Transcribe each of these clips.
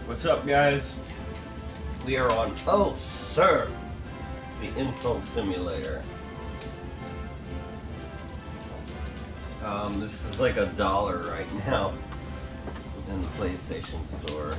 What's up, guys? We are on, oh sir, the Insult Simulator. This is like $1 right now in the PlayStation Store.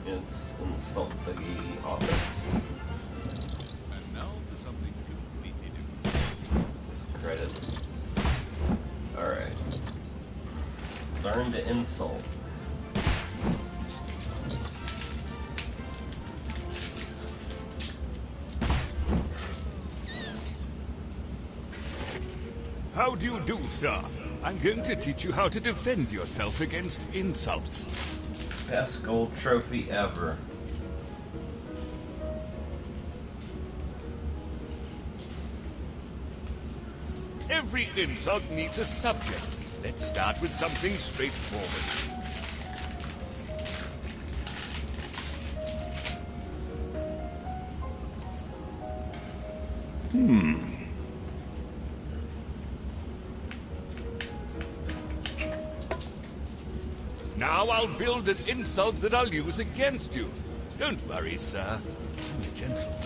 It's Insult the Office. And now for something completely different. Just credits. Alright. Learn to insult. How do you do, sir? I'm going to teach you how to defend yourself against insults. Best gold trophy ever. Every insult needs a subject. Let's start with something straightforward. Now I'll build an insult that I'll use against you. Don't worry, sir. I'm a gentleman.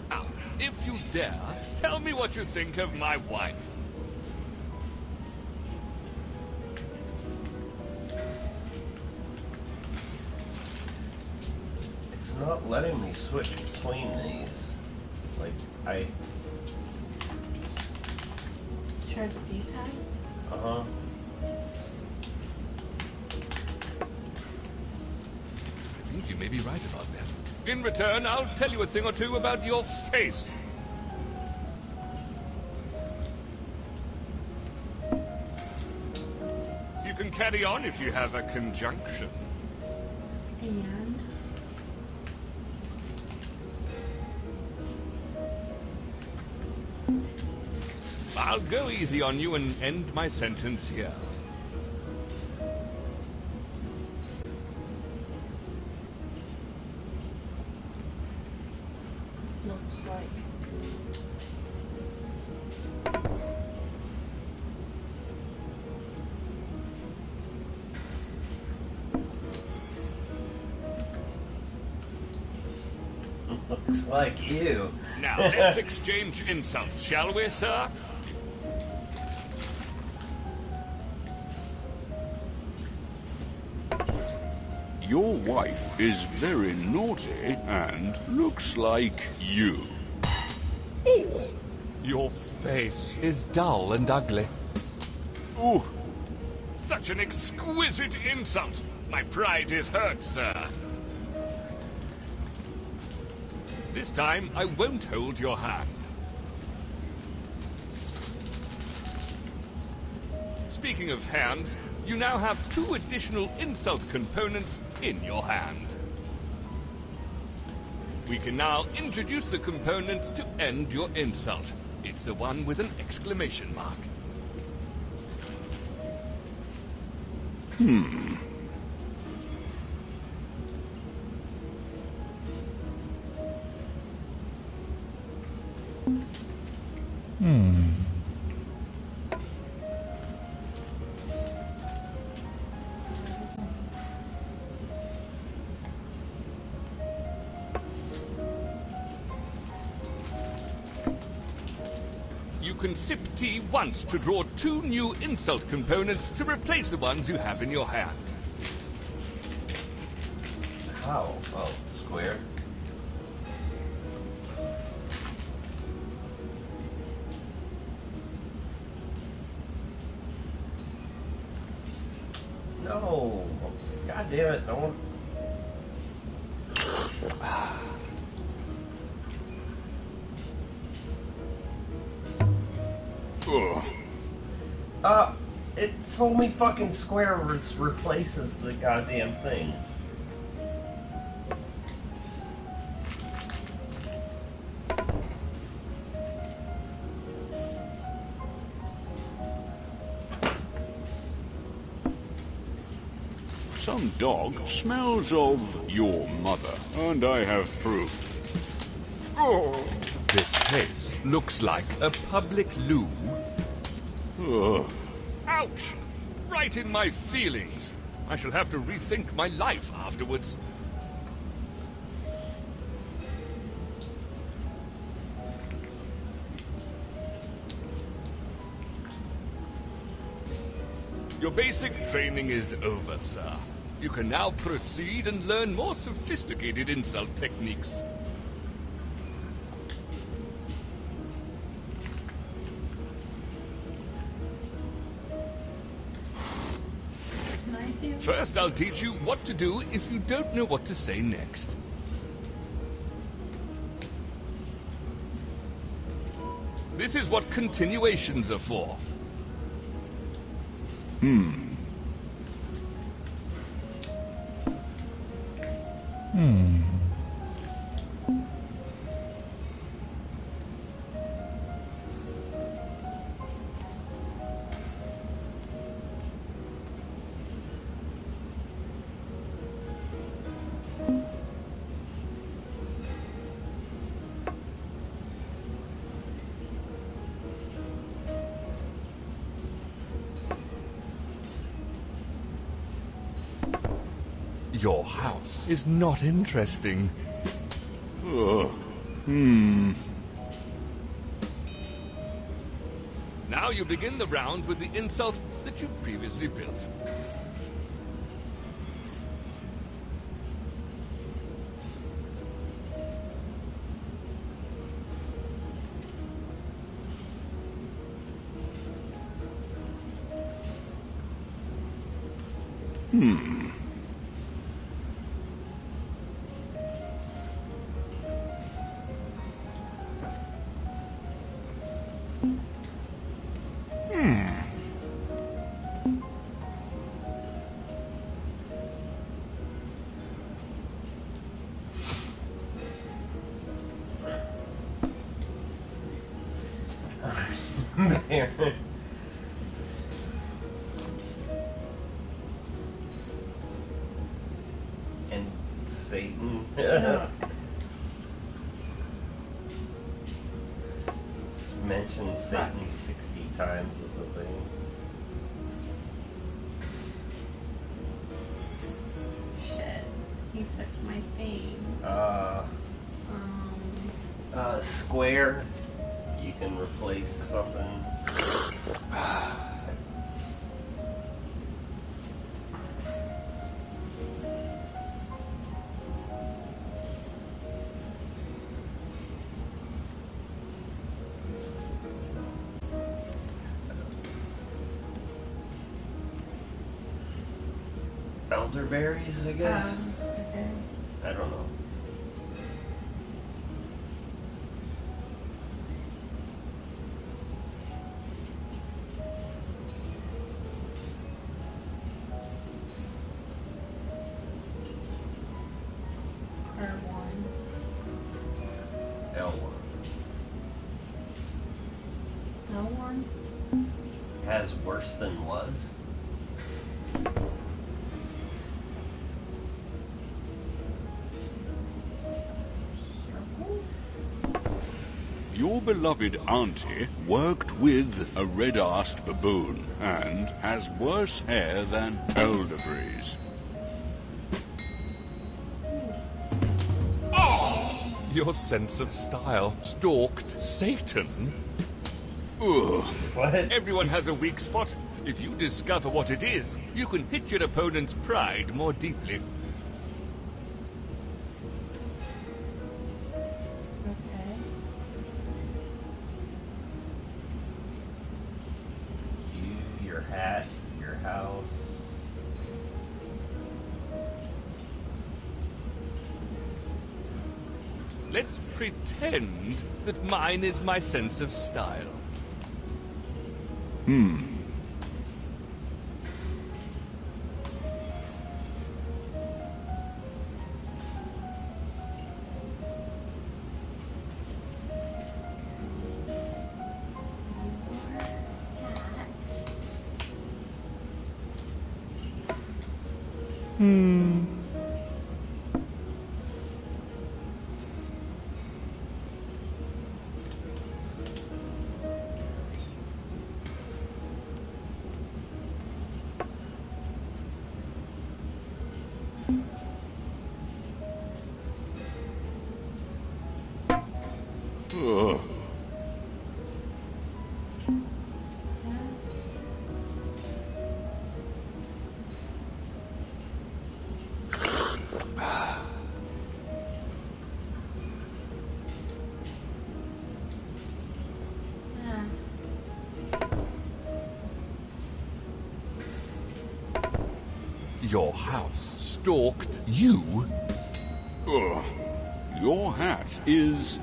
Now, if you dare, tell me what you think of my wife. It's not letting me switch between these. Like, I... Try the D-pad? Uh-huh. I think you may be right about that. In return, I'll tell you a thing or two about your face. You can carry on if you have a conjunction. And? I'll go easy on you and end my sentence here. Looks like. Looks like you. Now, let's exchange insults, shall we, sir? Your wife is very naughty and looks like you. Oh, your face is dull and ugly. Ooh, Such an exquisite insult. My pride is hurt, sir. This time, I won't hold your hand. Speaking of hands, you now have 2 additional insult components in your hand. We can now introduce the component to end your insult. It's the one with an exclamation mark. You can sip tea once to draw 2 new insult components to replace the ones you have in your hand. How? Oh, square. No! God damn it, I want... It told me fucking square replaces the goddamn thing. some dog smells of your mother, and I have proof. Oh, this place looks like a public loo. Ugh. Ouch! Right in my feelings. I shall have to rethink my life afterwards. Your basic training is over, sir. You can now proceed and learn more sophisticated insult techniques. Can I do? First, I'll teach you what to do if you don't know what to say next. This is what continuations are for. Your house is not interesting. Ugh. Now you begin the round with the insult that you previously built. And Satan. No. Mention Satan 60 times is the thing. Shit. You took my fame. Square. You can replace something. Elderberries, I guess? Okay. I don't know. R1. L1. L1? Has worse than was? Circle? Your beloved auntie worked with a red-arsed baboon and has worse hair than elderberries. Your sense of style stalked Satan? Ugh. What? Everyone has a weak spot. If you discover what it is, you can hit your opponent's pride more deeply. Okay. You, your hat, your house. Let's pretend that mine is my sense of style. Hat. Ugh. Your house stalked you? Ugh. Your hat is,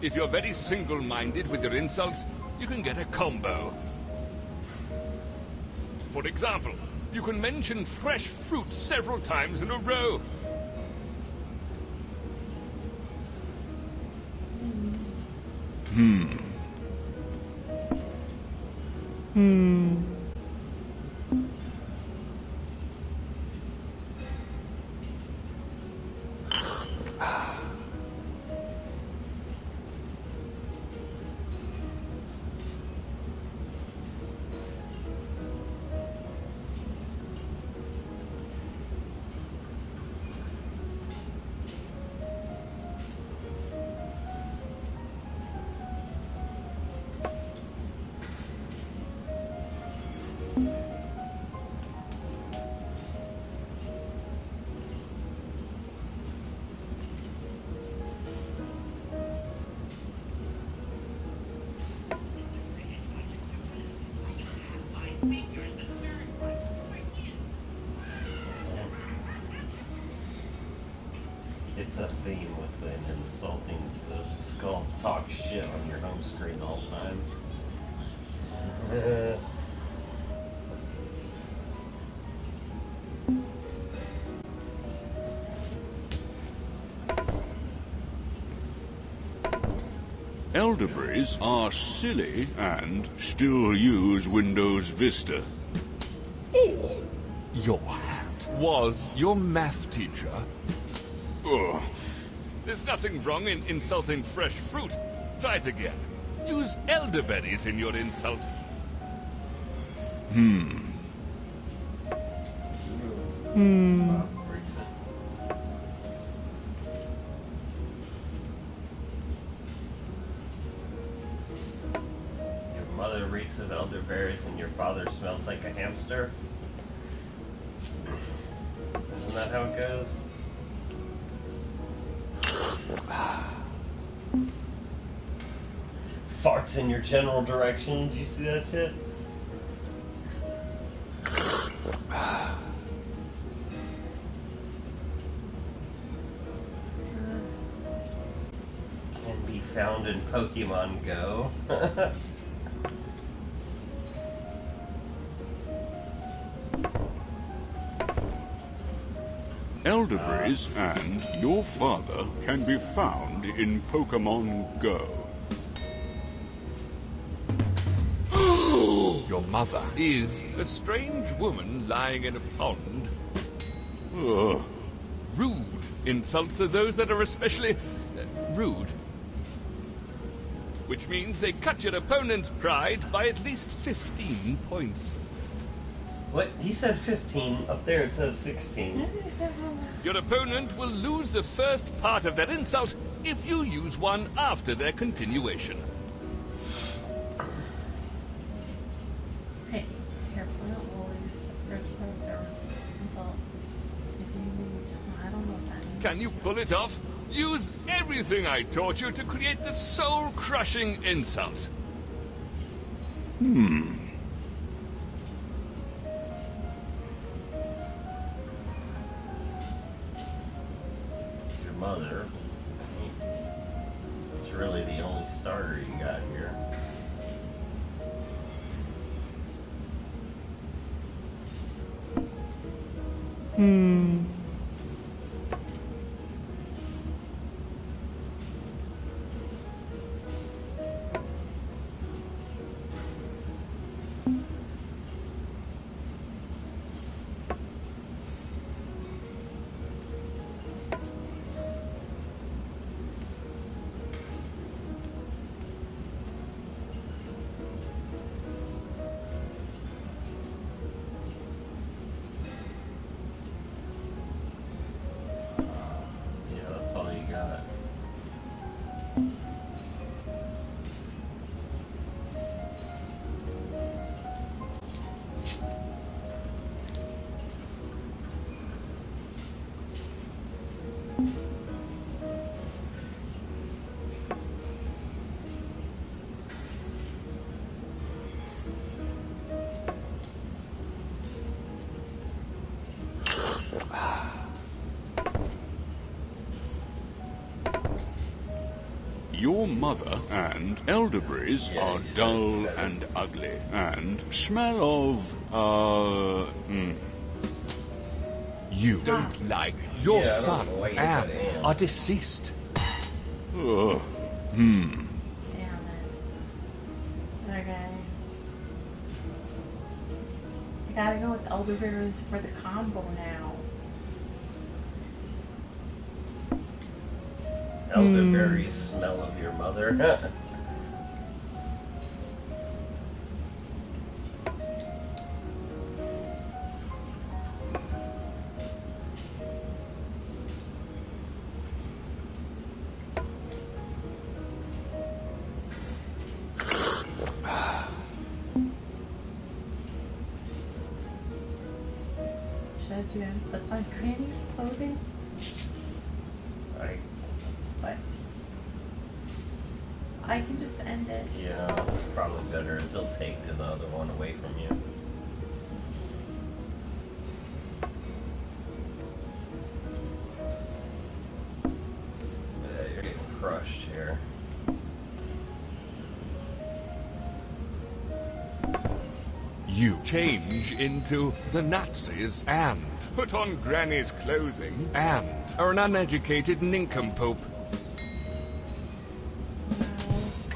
If you're very single-minded with your insults, you can get a combo. For example, you can mention fresh fruit several times in a row. It's a theme with an insulting the skull talk shit on your home screen all the time. elderberries are silly and still use Windows Vista. Oh, your hat was your math teacher. Ugh. There's nothing wrong in insulting fresh fruit. Try it again. Use elderberries in your insult. Your mother reeks of elderberries and your father smells like a hamster. Isn't that how it goes? Farts in your general direction. Did you see that shit? Can be found in Pokemon Go. Elderberries and your father can be found in Pokemon Go. Your mother is a strange woman lying in a pond. Ugh. Rude insults are those that are especially rude. Which means they cut your opponent's pride by at least 15 points. What? He said 15. Up there it says 16. Your opponent will lose the first part of their insult if you use one after their continuation. Hey, careful, don't lose the first part of their insult. If you lose, I don't know what that means. Can you pull it off? Use everything I taught you to create the soul-crushing insult. Your mother. It's really the only starter you got here. Your mother and elderberries are dull and ugly, and smell of, You don't like your Yeah, I don't son know why you and put and. are deceased. ugh, Damn it. Okay. I gotta go with elderberries for the combo now. Elderberry smell of your mother. Should I do what's on Granny's clothing? But I can just end it. Yeah, it's probably better as he'll take the other one away from you. Yeah, you're getting crushed here. You change into the Nazis and put on Granny's clothing and are an uneducated nincompoop.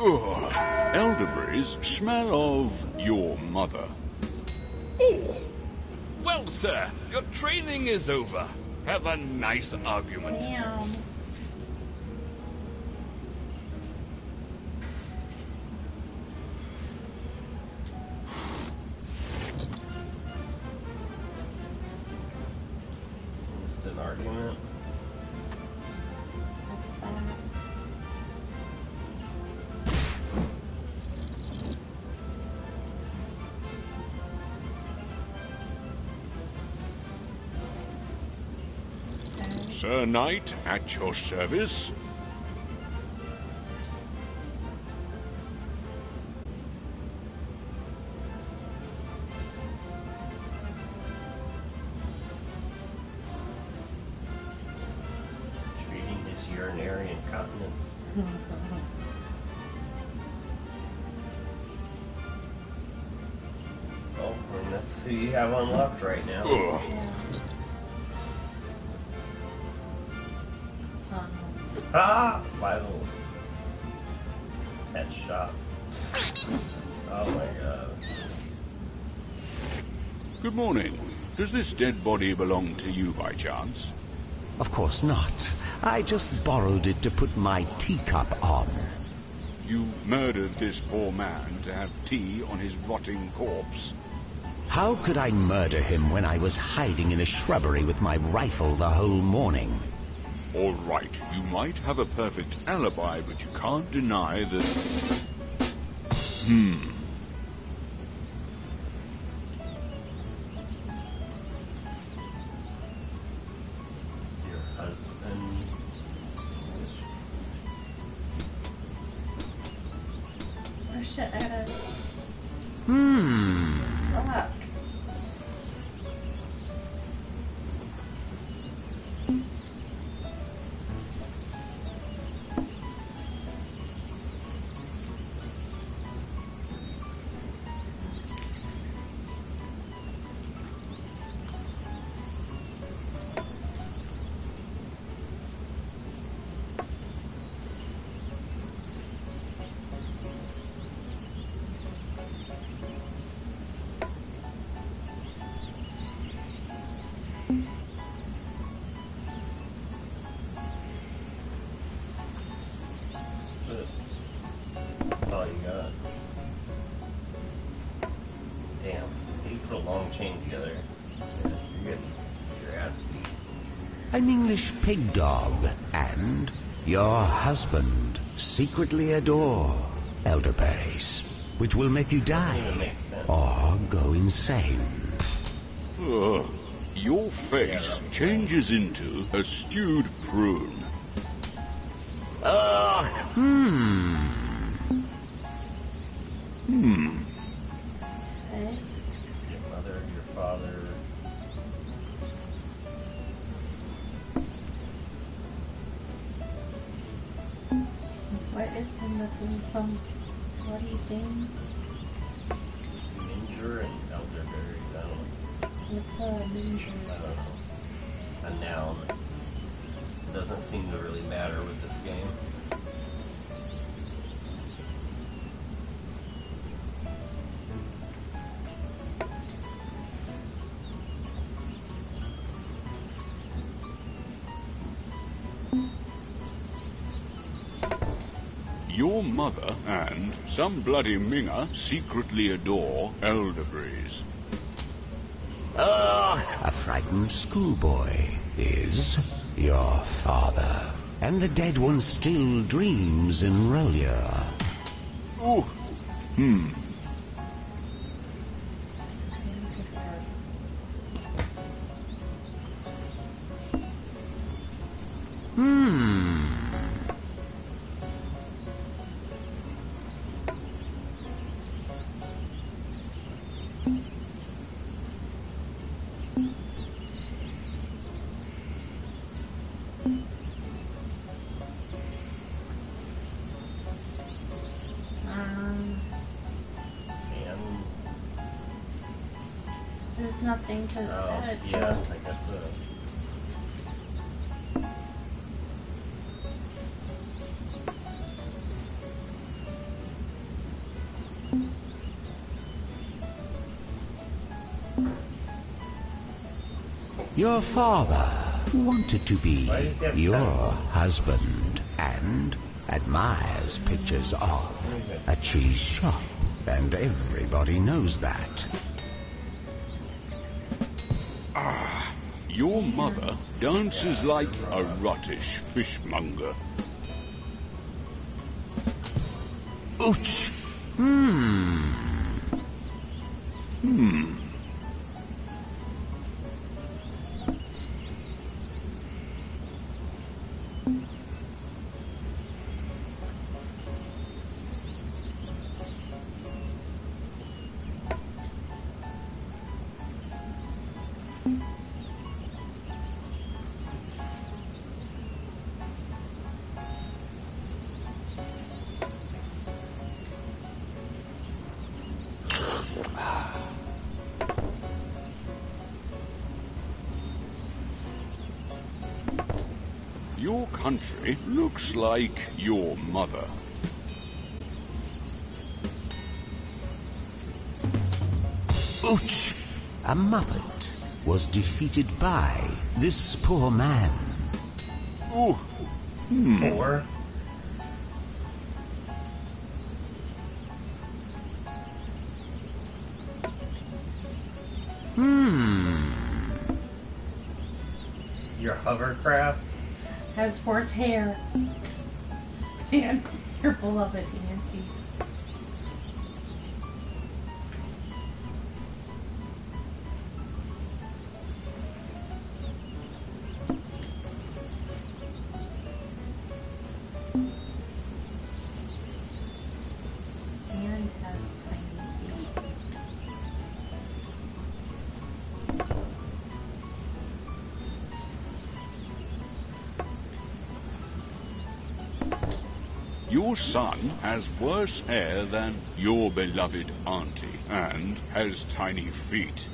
ugh. Elderberries smell of your mother. Oh! Well, sir, your training is over. Have a nice argument. Damn. Instant argument. That's sad. Okay. Sir Knight, at your service. Treating his urinary incontinence. Oh, and that's who you have unlocked right now. Ugh. Yeah. Ah! My little pet shop. Oh my god. Good morning. Does this dead body belong to you by chance? Of course not. I just borrowed it to put my teacup on. You murdered this poor man to have tea on his rotting corpse. How could I murder him when I was hiding in a shrubbery with my rifle the whole morning? All right, you might have a perfect alibi, but you can't deny that... Your husband. Oh shit, I gotta. Hmm. Fuck. That's all you got. Damn, you put a long chain together. You're getting your ass beat. An English pig dog and your husband secretly adore elderberries, which will make you Doesn't even die make sense. or go insane. Ugh. Your face changes into a stewed prune. Okay. Your mother, your father. What is in the thing? Some bloody thing? Manger and elderberry. I don't know. What's a manger? I don't know. A noun. It doesn't seem to really matter with this game. Your mother and some bloody minger secretly adore elderberries. A frightened schoolboy is your father. And the dead one still dreams in Rolia. Oh, And There's nothing to edit. yeah, I guess so. Your father wanted to be Why does he have your tentacles? husband and admires pictures of a cheese shop. And everybody knows that. your mother dances like a rottish fishmonger. Ouch! Your country looks like your mother. Ouch! A Muppet was defeated by this poor man. Oh, 4. Your hovercraft? Has horsehair. And your beloved auntie. And has tiny feet. your son has worse hair than your beloved auntie and has tiny feet.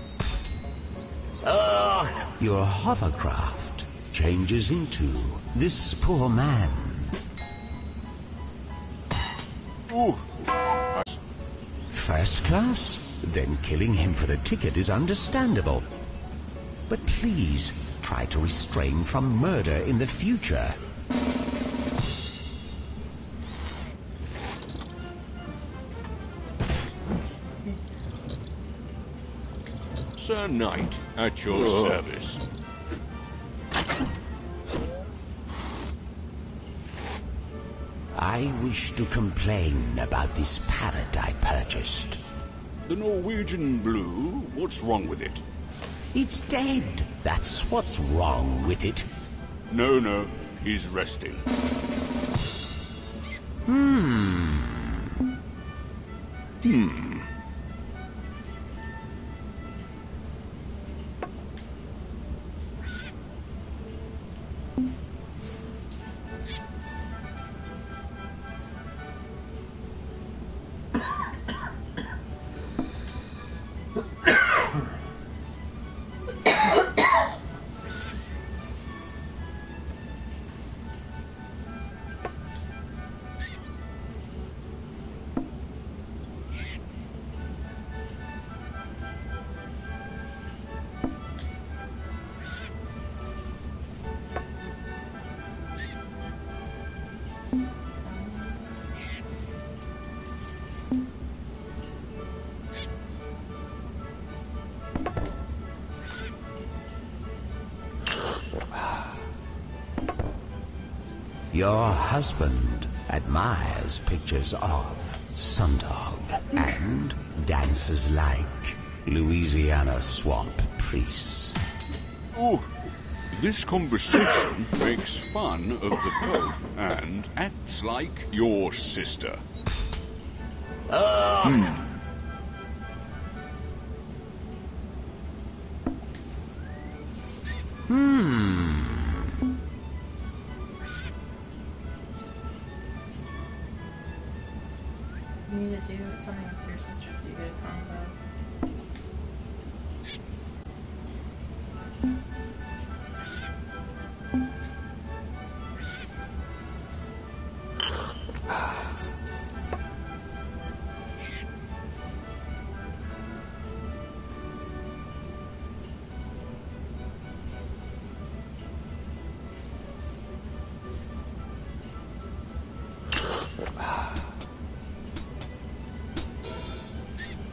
Your hovercraft changes into this poor man. Oh, First class? Then killing him for the ticket is understandable. But please, try to restrain from murder in the future. Sir Knight, at your service. I wish to complain about this parrot I purchased. The Norwegian blue, what's wrong with it? It's dead. That's what's wrong with it. No, he's resting. Your husband admires pictures of Sundog and dances like Louisiana swamp priests. Oh, this conversation makes fun of the Pope and acts like your sister. You need to do something with your sister so you get a combo.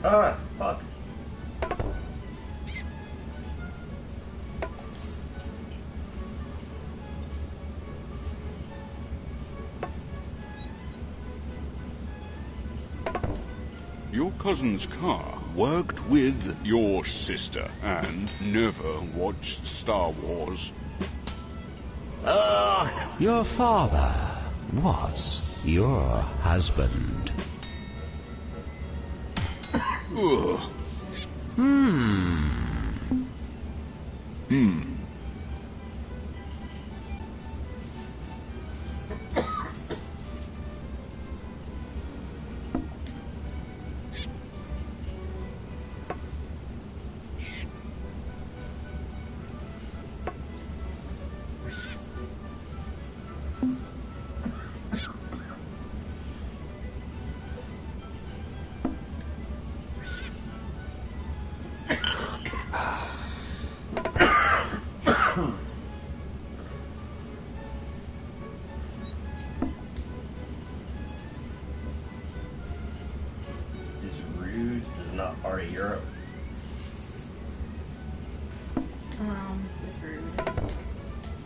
Ah, fuck. Your cousin's car worked with your sister and never watched Star Wars. Your father was your husband. Ugh. Is rude is not part of Europe. It's rude.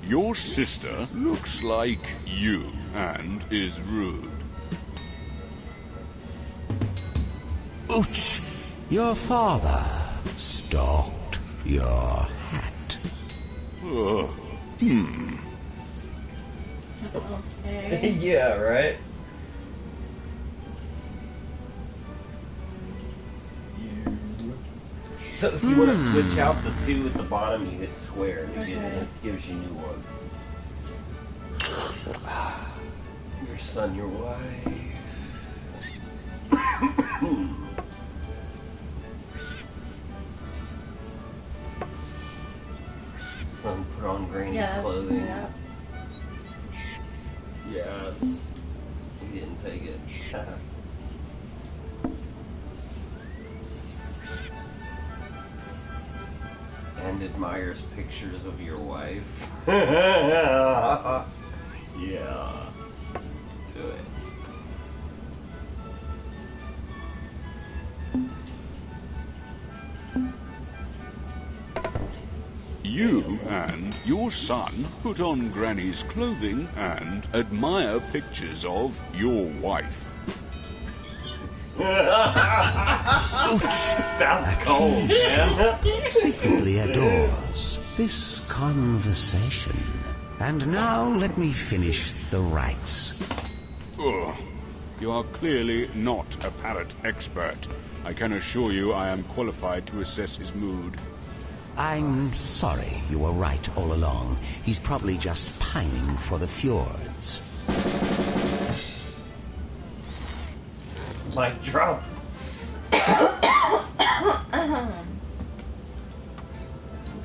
Your sister looks like you and is rude. Ouch! Your father stalked your hat. Okay. Yeah, right? So if you want to switch out the two at the bottom, you hit square and you get it. It gives you new ones. Your son, your wife. Son, put on Granny's clothing. Yeah. Yes. He didn't take it. And admires pictures of your wife. Yeah. Do it. You and your son put on Granny's clothing and admire pictures of your wife. That's cold, man. Secretly adores this conversation. And now let me finish the rites. Ugh. You are clearly not a parrot expert. I can assure you I am qualified to assess his mood. I'm sorry, you were right all along. He's probably just pining for the fjords. Mic drop.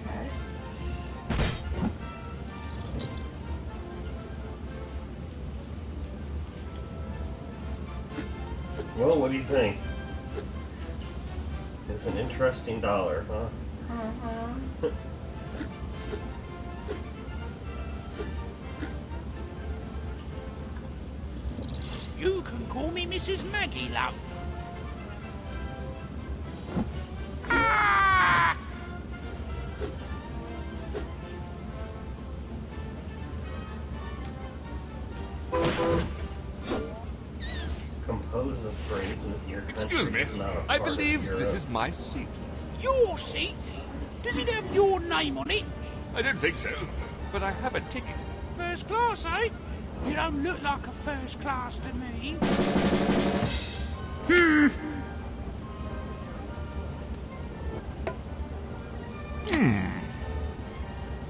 Okay. Well, what do you think? It's an interesting dollar, huh? Uh-huh. You can call me Mrs. Maggie, love. Ah! Compose a phrase with your country. Excuse me. Is not a I part of believe Europe. this is my seat. Your seat? Does it have your name on it? I don't think so, but I have a ticket. First class, eh? You don't look like a first class to me.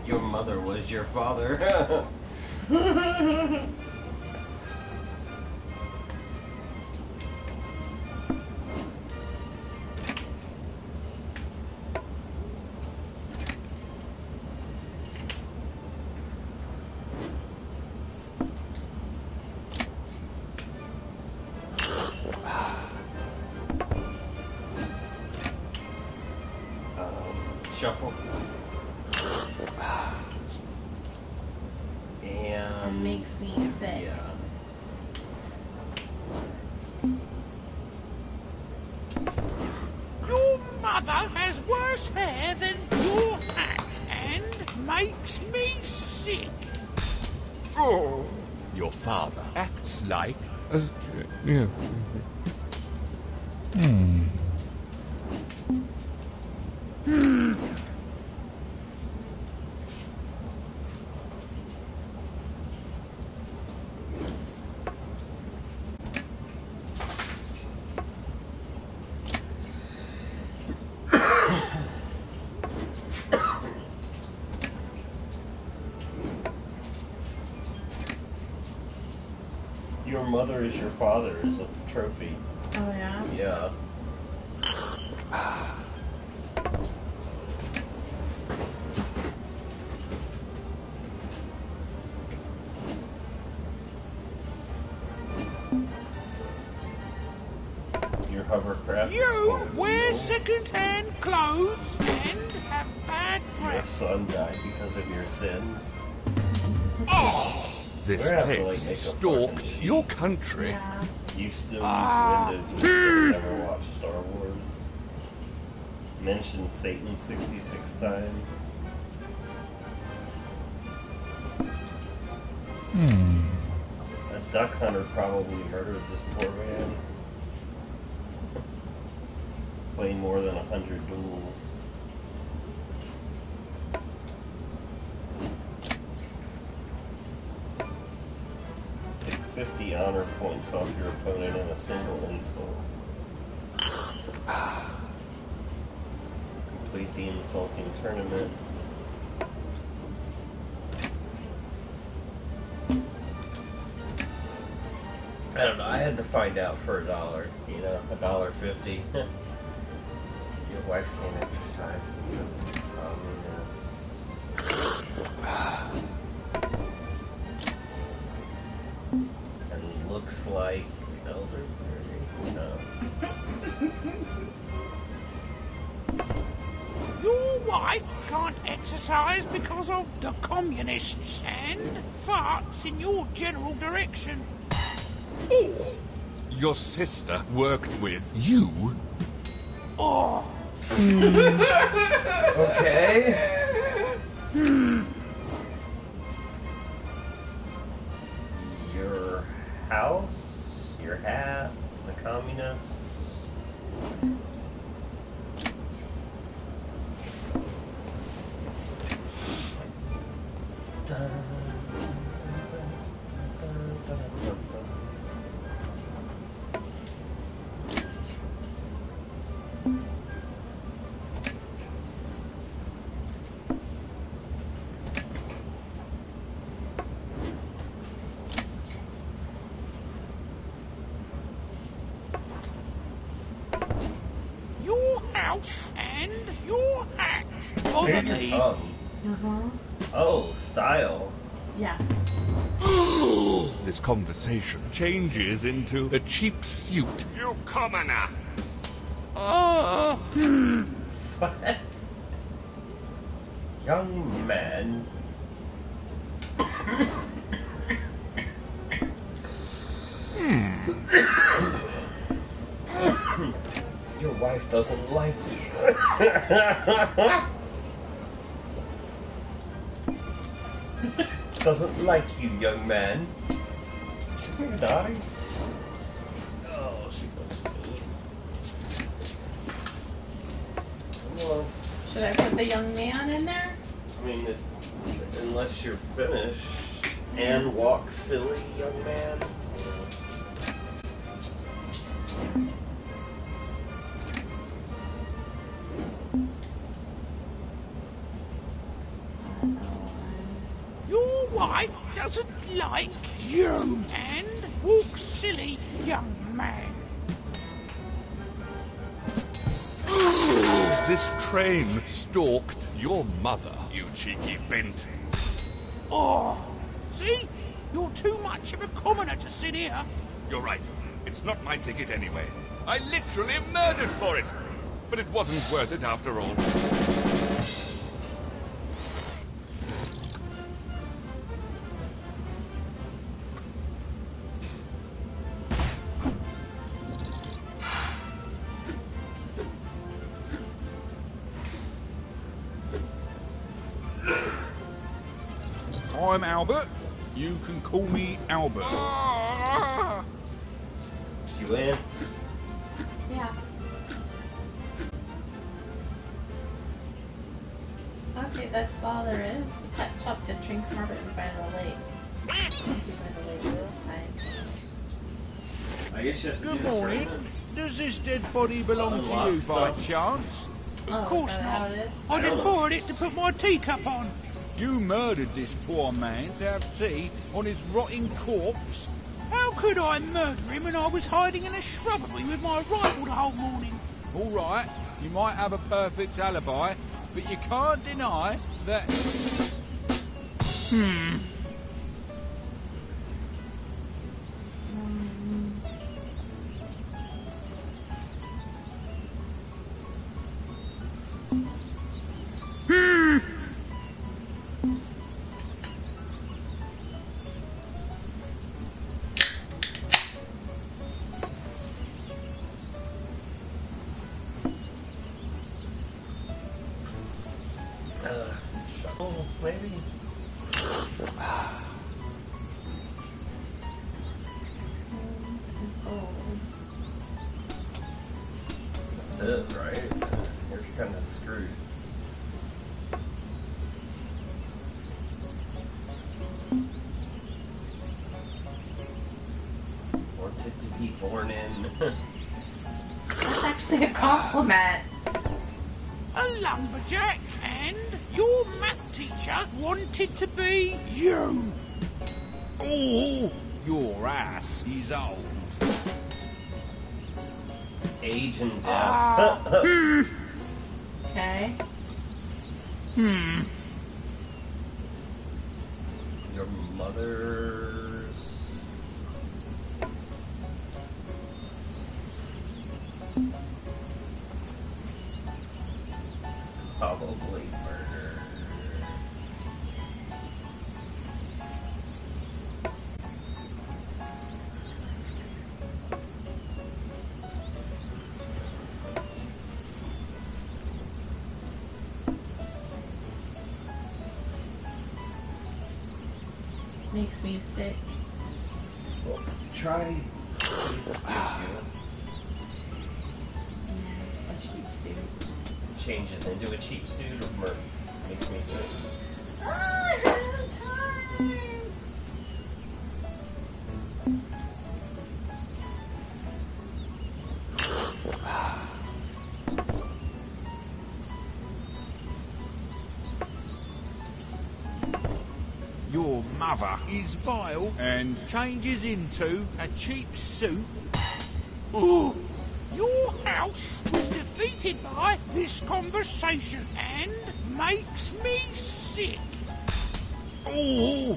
Your mother was your father. Shuffle. It And makes me sick. yeah. Your mother has worse hair than your hat and makes me sick. Oh. Your father acts like a... yeah. Your mother is your father is a trophy. Oh, yeah? Yeah. Your hovercraft. You wear second-hand clothes and have bad Your breath. son died because of your sins. This We're gonna have to, like, place make a stalked fucking your sheet. country. Yeah. You still use Windows. You still never watched Star Wars. Mentioned Satan 66 times. A duck hunter probably murdered this poor man. Played more than 100 duels. Take 50 honor points off your opponent in a single insult. Complete the insulting tournament. I don't know, I had to find out for $1, you know, $1.50. Your wife can't exercise because of communists. And looks like elderberry. No. Your wife can't exercise because of the communists and farts in your general direction. Your sister worked with you. Oh, Okay. Your house, your hat, the communists. Your house and your hat. Bother me. Oh, style. Yeah. This conversation changes into a cheap suit. You commoner! What? Young man. Your wife doesn't like you. Doesn't like you, young man. Come here, Dottie. Oh, she looks good. Come on. Should I put the young man in there? I mean, unless you're finished. And walk silly, young man. Your wife doesn't like you and walk silly, young man. This train stalked your mother, you cheeky bent. Oh, see? You're too much of a commoner to sit here. You're right. It's not my ticket anyway. I literally murdered for it. But it wasn't worth it after all. I'm Albert. You can call me Albert. You in? Yeah. Okay, that's all there is. The pet shop, the drink market, and by the lake. Thank you by the lake this time. I guess you have to Good do this morning. right. Does this dead body belong to you by chance? Of course is that not. how it is? I just don't know. borrowed it to put my teacup on. You murdered this poor man to have tea on his rotting corpse? How could I murder him when I was hiding in a shrubbery with my rifle the whole morning? All right, you might have a perfect alibi, but you can't deny that... Shovel, maybe? It's gold. That's it, right? You're kind of screwed. Wanted to be born in. That's actually a compliment. A lumberjack and your math teacher wanted to be you. Oh, your ass is old. Age and death. Okay. Your mother's. Probably murder. Makes me sick. Well, try. A cheap suit. Changes into a cheap suit of murder. Makes me sick. Ah, I ran out of time. mother is vile and changes into a cheap suit. Ooh. Your house was defeated by this conversation and makes me sick. Oh,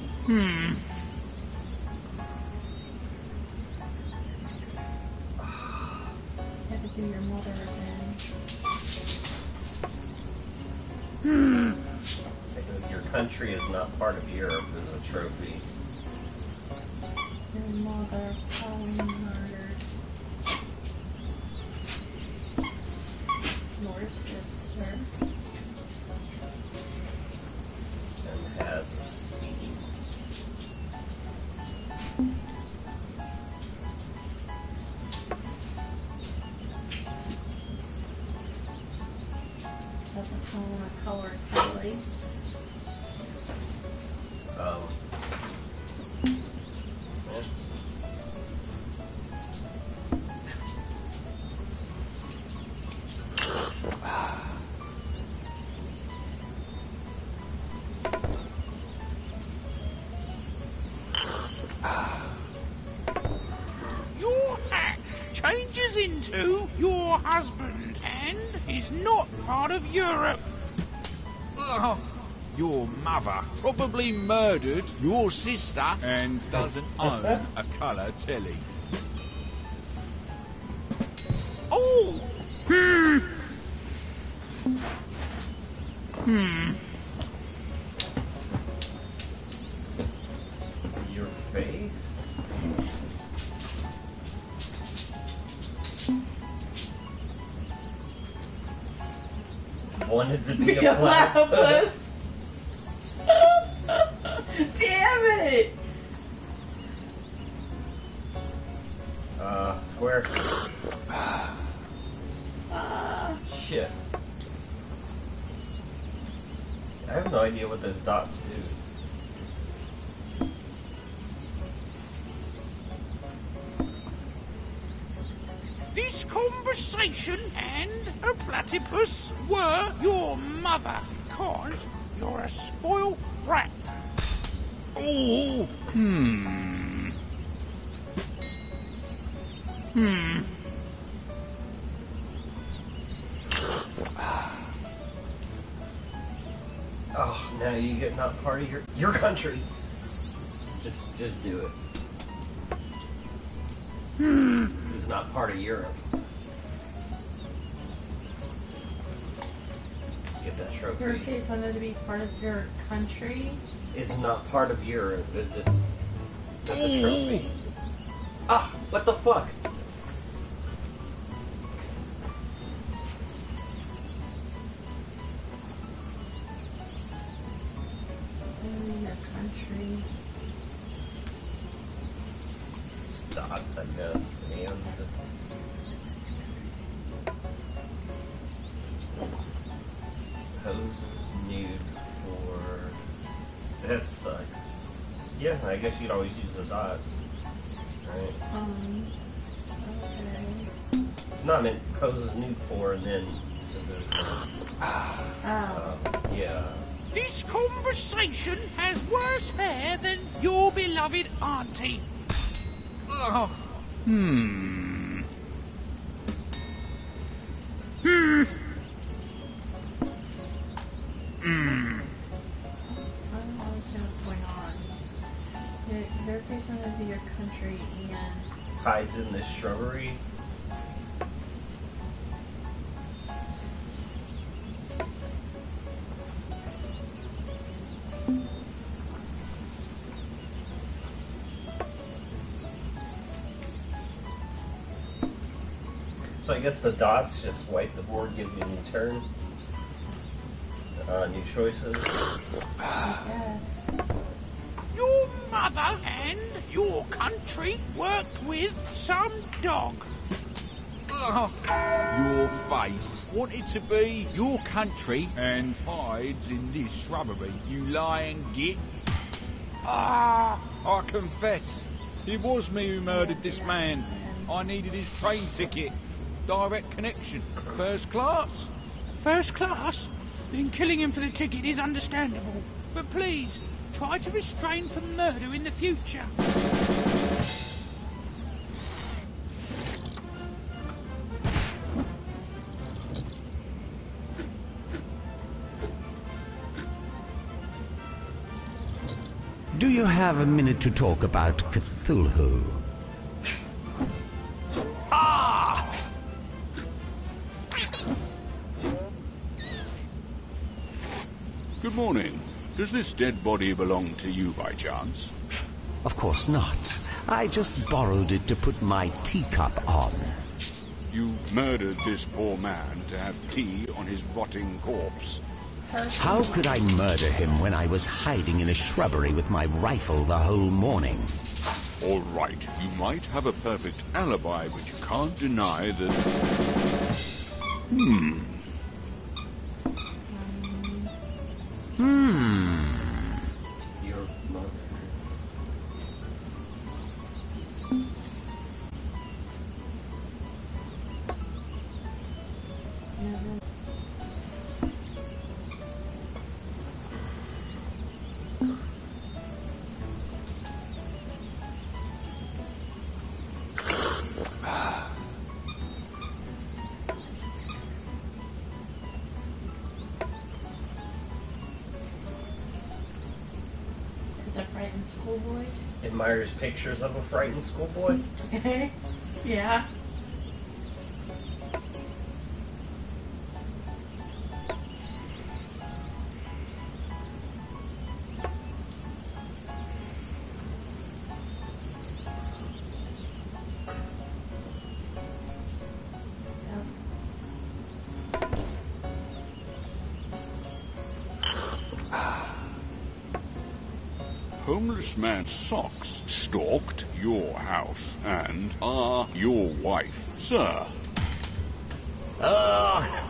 Have to do your mother again. Your country is not part of Europe is a trophy. Your mother probably murdered your sister. And has a speed. Doesn't sound like color Kelly. Yeah. your act changes into your husband and is not part of Europe. Ugh. Your mother probably murdered your sister and doesn't own a colour telly. Oh! Your face? Wanted to be a platypus. Damn it! Square. Shit. I have no idea what those dots do. This conversation and a platypus were your mother, because you're a spoiled brat. Oh, Oh, now you get not part of your country. Just do it. It's not part of Europe. Get that trophy. Your case wanted to be part of your country. It's not part of Europe. That's a trophy. Ah, what the fuck? It's gonna be your country. Dots, I guess. And poses nude for. That sucks. Yeah, I guess you'd always use the dots, right? Okay. No, I meant poses nude for, and then because there's. Yeah. this conversation has worse hair than your beloved auntie. Ugh. I don't understand what's going on. Your case wanted to be your country and Hides in the shrubbery. So I guess the dots just wipe the board, give you a new turn. New choices. I guess. Your mother and your country worked with some dog. Ugh. Your face wanted to be your country and hides in this shrubbery, you lying git. I confess, it was me who murdered this man. I needed his train ticket. Direct connection. First class. First class? Then killing him for the ticket is understandable. But please, try to restrain from murder in the future. Do you have a minute to talk about Cthulhu? Good morning. Does this dead body belong to you by chance? Of course not. I just borrowed it to put my teacup on. You murdered this poor man to have tea on his rotting corpse. How could I murder him when I was hiding in a shrubbery with my rifle the whole morning? All right, you might have a perfect alibi, but you can't deny that... Your mother. Is a frightened schoolboy? Admires pictures of a frightened schoolboy. Yeah. Homeless man's socks stalked your house and are your wife, sir.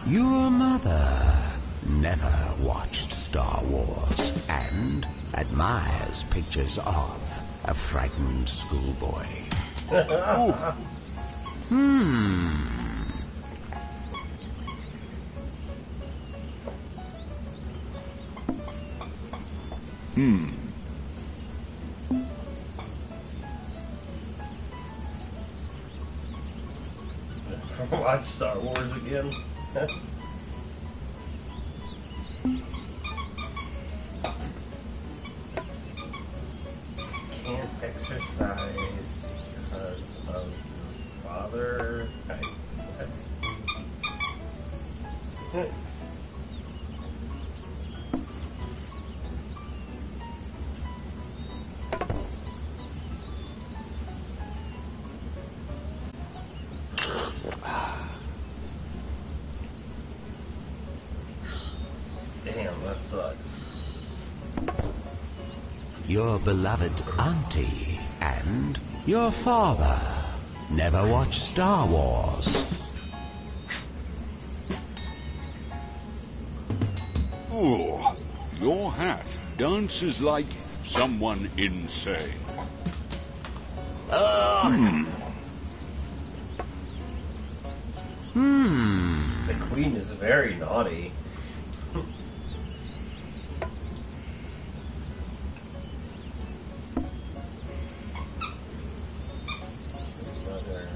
Your mother never watched Star Wars and admires pictures of a frightened schoolboy. Watch Star Wars again. Can't exercise because of father. What? Damn, that sucks. Your beloved auntie and your father never watched Star Wars. Oh, your hat dances like someone insane. The queen is very naughty. Mother.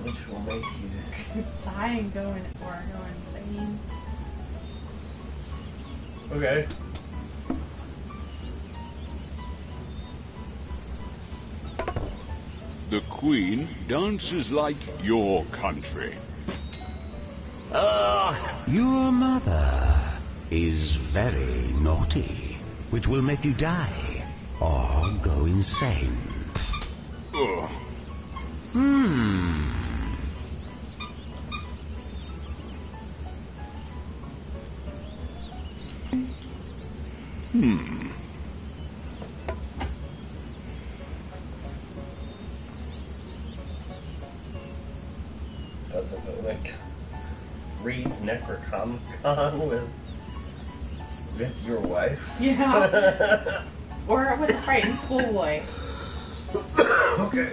Which will make you Die and go insane. okay. The queen dances like your country. Your mother is very naughty, which will make you die or go insane. Ugh. Doesn't look like reads Necronomicon with With your wife? Yeah. Or with a frightened schoolboy. Okay.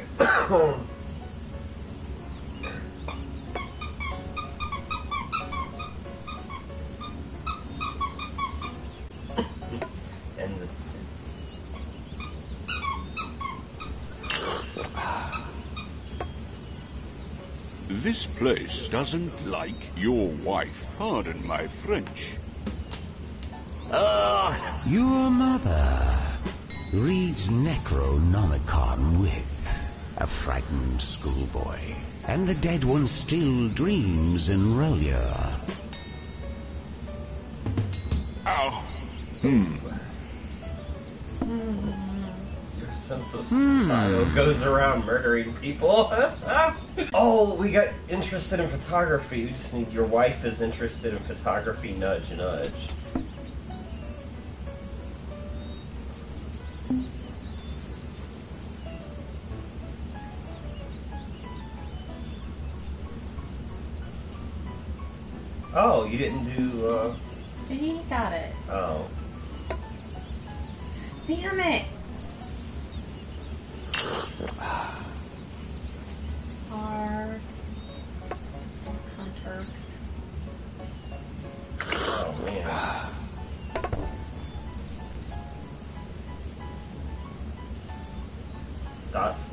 And This place doesn't like your wife. Pardon my French. Your mother reads Necronomicon with a frightened schoolboy, and the dead one still dreams in Relia. Ow. your sense of style goes around murdering people. Oh, we got interested in photography. We just need your wife is interested in photography. Nudge, nudge. Oh, you didn't do, He got it. oh. Damn it! Hard. Hunter. Oh, man. Dots.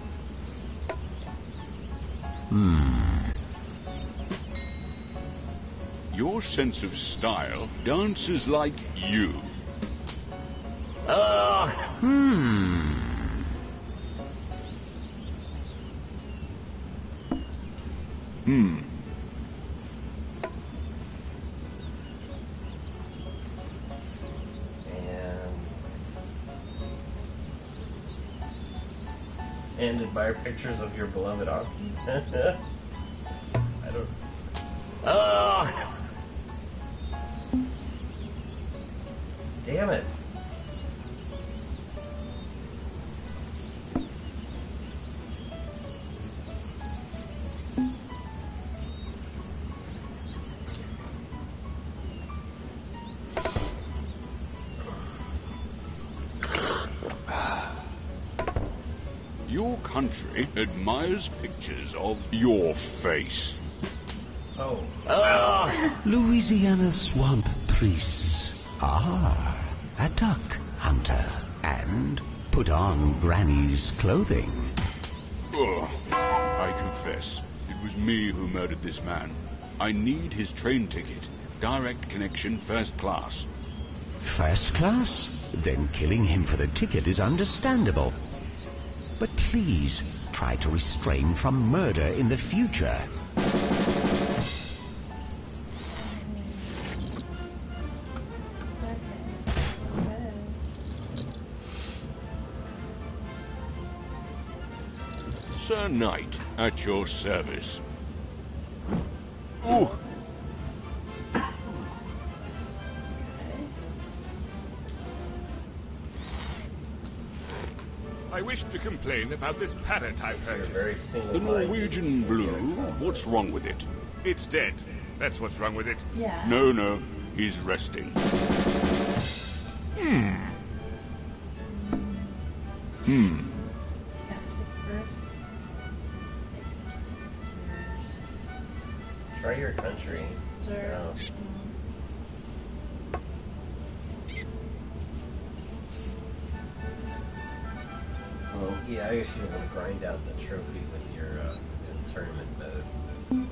Your sense of style dances like you. And admire pictures of your beloved auntie. I don't. Damn it. Your country admires pictures of your face. Oh. Louisiana swamp priests are a duck hunter and put on Granny's clothing. Ugh. I confess, it was me who murdered this man. I need his train ticket. Direct connection first class. First class? Then killing him for the ticket is understandable. But please try to restrain from murder in the future. Sir Knight, at your service. Ooh. I wish to complain about this parrot I You're purchased. very The single-minded. Norwegian blue, what's wrong with it? It's dead. That's what's wrong with it. Yeah. No, he's resting. First. Try your country. Stir. No. Well, yeah, I guess you want to grind out the trophy with your in tournament mode.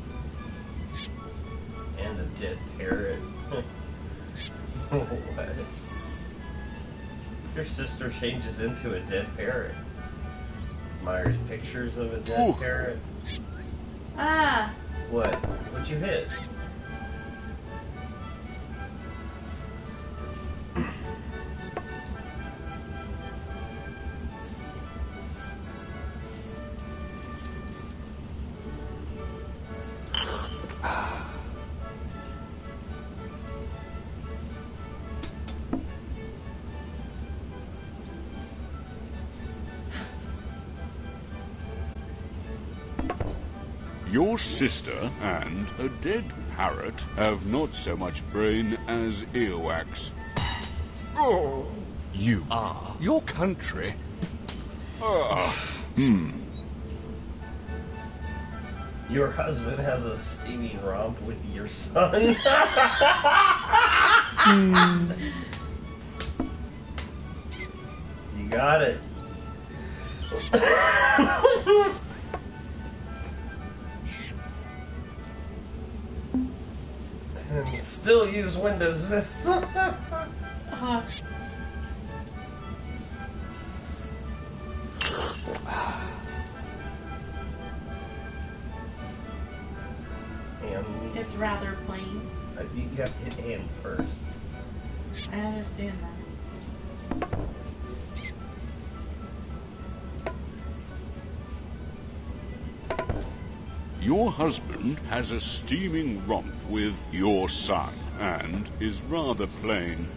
And a dead parrot. What? Your sister changes into a dead parrot. Myers pictures of a dead Ooh. parrot. Ah! What? What'd you hit? Your sister and a dead parrot have not so much brain as earwax. Oh. You are your country. Your husband has a steamy romp with your son. You got it. And still use Windows Vista. It's rather plain. You have to hit hand first. I understand that. Your husband has a steaming romp with your son, and is rather plain.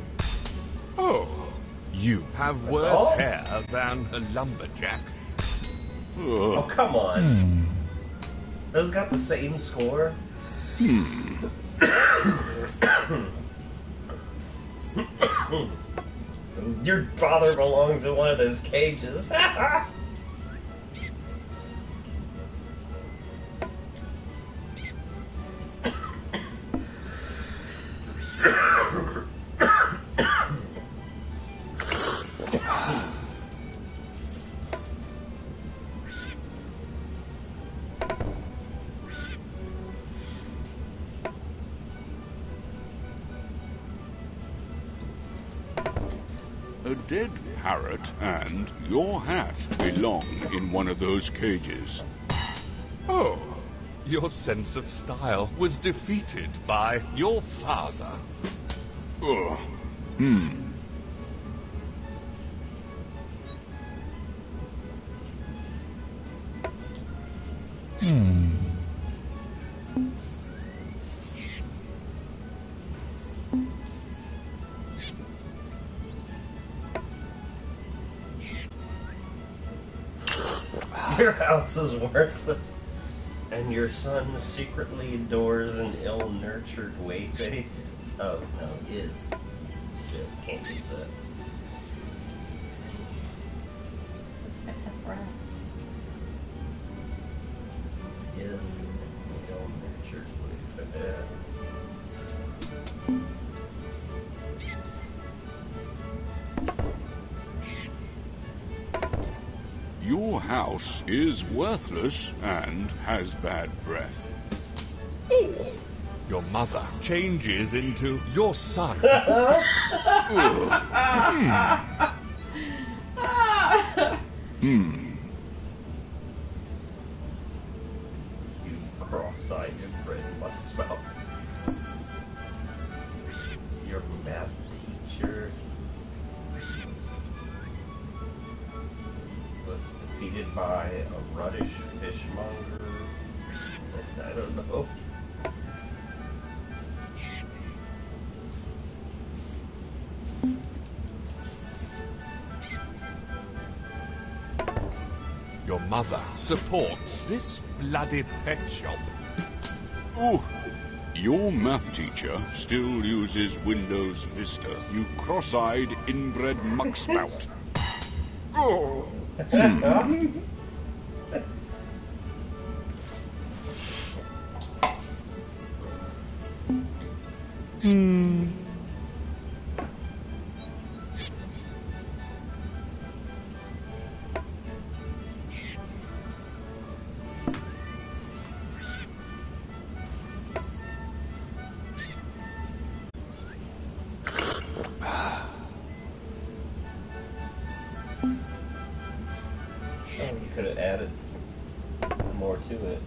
Oh. You have worse all? hair than a lumberjack. Oh, come on. Those got the same score? Your father belongs in one of those cages. A dead parrot and your hat belong in one of those cages. Oh. Your sense of style was defeated by your father. Ugh. Your house is worthless, and your son secretly adores an ill-nurtured wayfair. Oh, no, is. Shit, can't use that. This might have breath. Is an ill-nurtured wayfair. Your house is worthless and has bad breath. Your mother changes into your son. You cross-eyed inbred mucksmouth. Your math teacher was defeated by a ruddish fishmonger. I don't know. Your mother supports this bloody pet shop. Oh, your math teacher still uses Windows Vista, you cross-eyed inbred muckspout. Oh. You could have added more to it.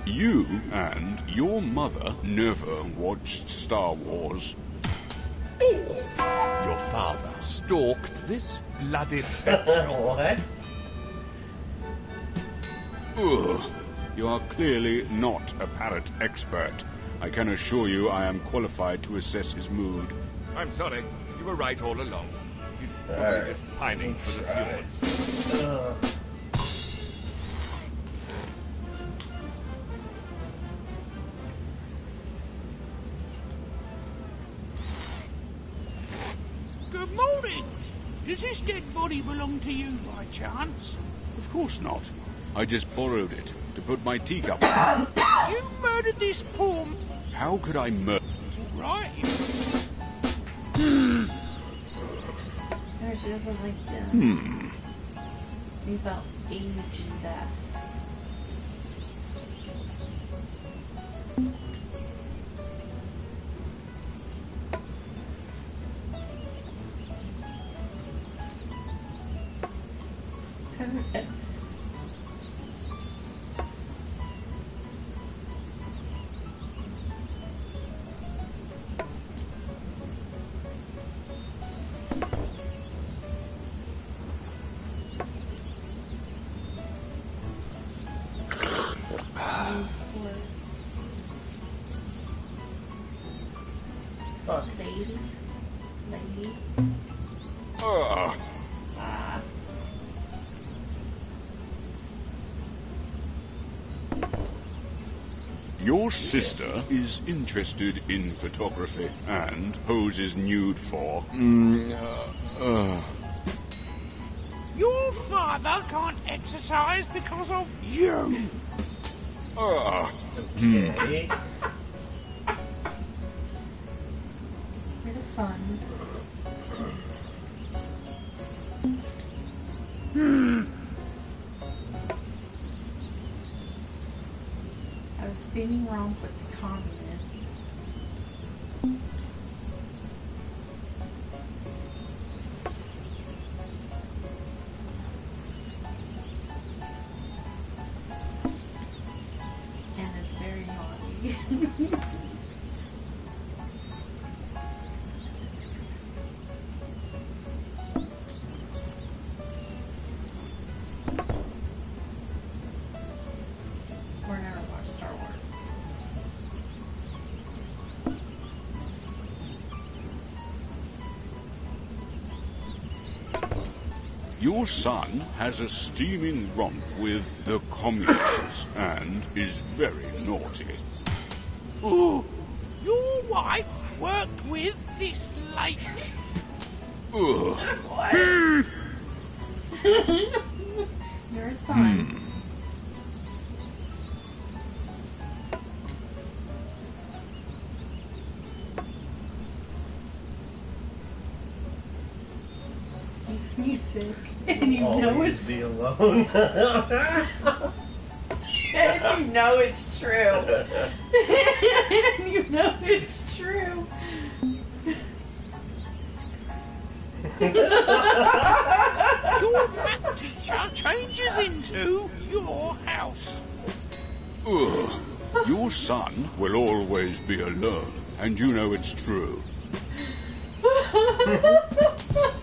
You and your mother never watched Star Wars. Your father stalked this bloody pet shop. What? Ugh. You are clearly not a parrot expert. I can assure you I am qualified to assess his mood. I'm sorry. You were right all along. He's probably Alright. just pining for the That's right. fumes. Good morning. Does this dead body belong to you by chance? Of course not. I just borrowed it to put my teacup in. You murdered this poor... How could I murder? Right. No, she doesn't like death. He's about age and death. Fuck. Lady. Ugh. Your sister is interested in photography and poses nude for... Your father can't exercise because of you. Okay. It is fun. I was standing wrong with the communists. And it's very naughty. We're never watched Star Wars. Your son has a steaming romp with the communists and is very naughty. Ooh. Your wife worked with this lady. Ugh. Yours fine. Makes me sick. And you know Always it's be alone. and you know it's true. And you know it's true. Your math teacher changes into your house. Ugh. Your son will always be alone, and you know it's true.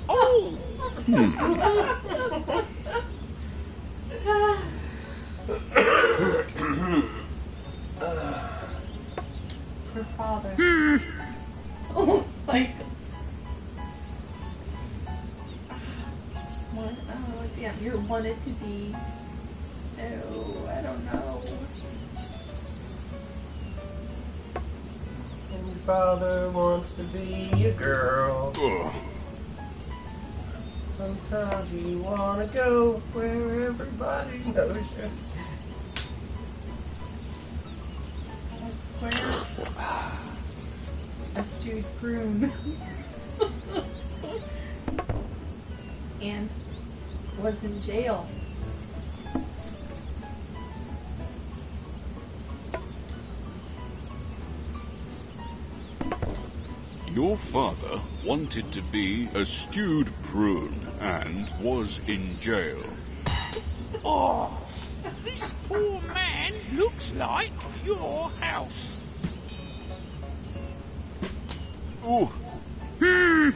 Oh! Her father. Oh, it's like. What? Oh, yeah, you want it to be. Oh, I don't know. And your father wants to be a girl. Ugh. Sometimes you want to go where everybody knows you. That's square. A stewed prune. And was in jail. Your father wanted to be a stewed prune and was in jail. Oh! This poor man looks like your house. Ooh. Who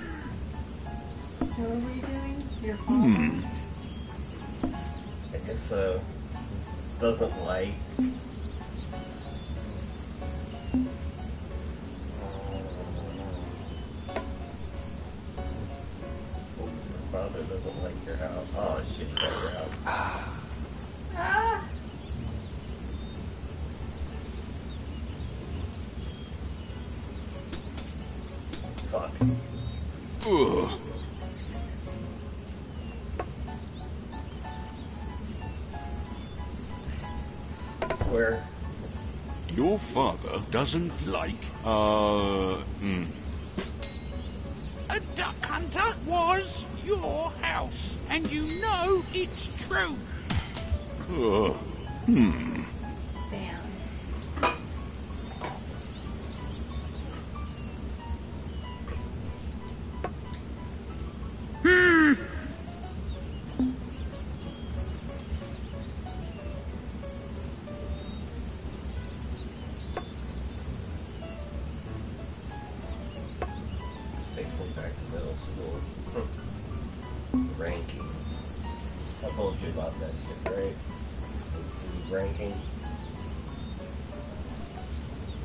are we doing? Your father? I guess so. Doesn't like. Your father doesn't like your house. Oh shit, you got your house. Ah! Fuck. Ugh. Your father doesn't like, A duck hunter was your house, and you know it's true. Damn. This takes me back to middle school. Ranking. I told you about that shit, right? It's ranking.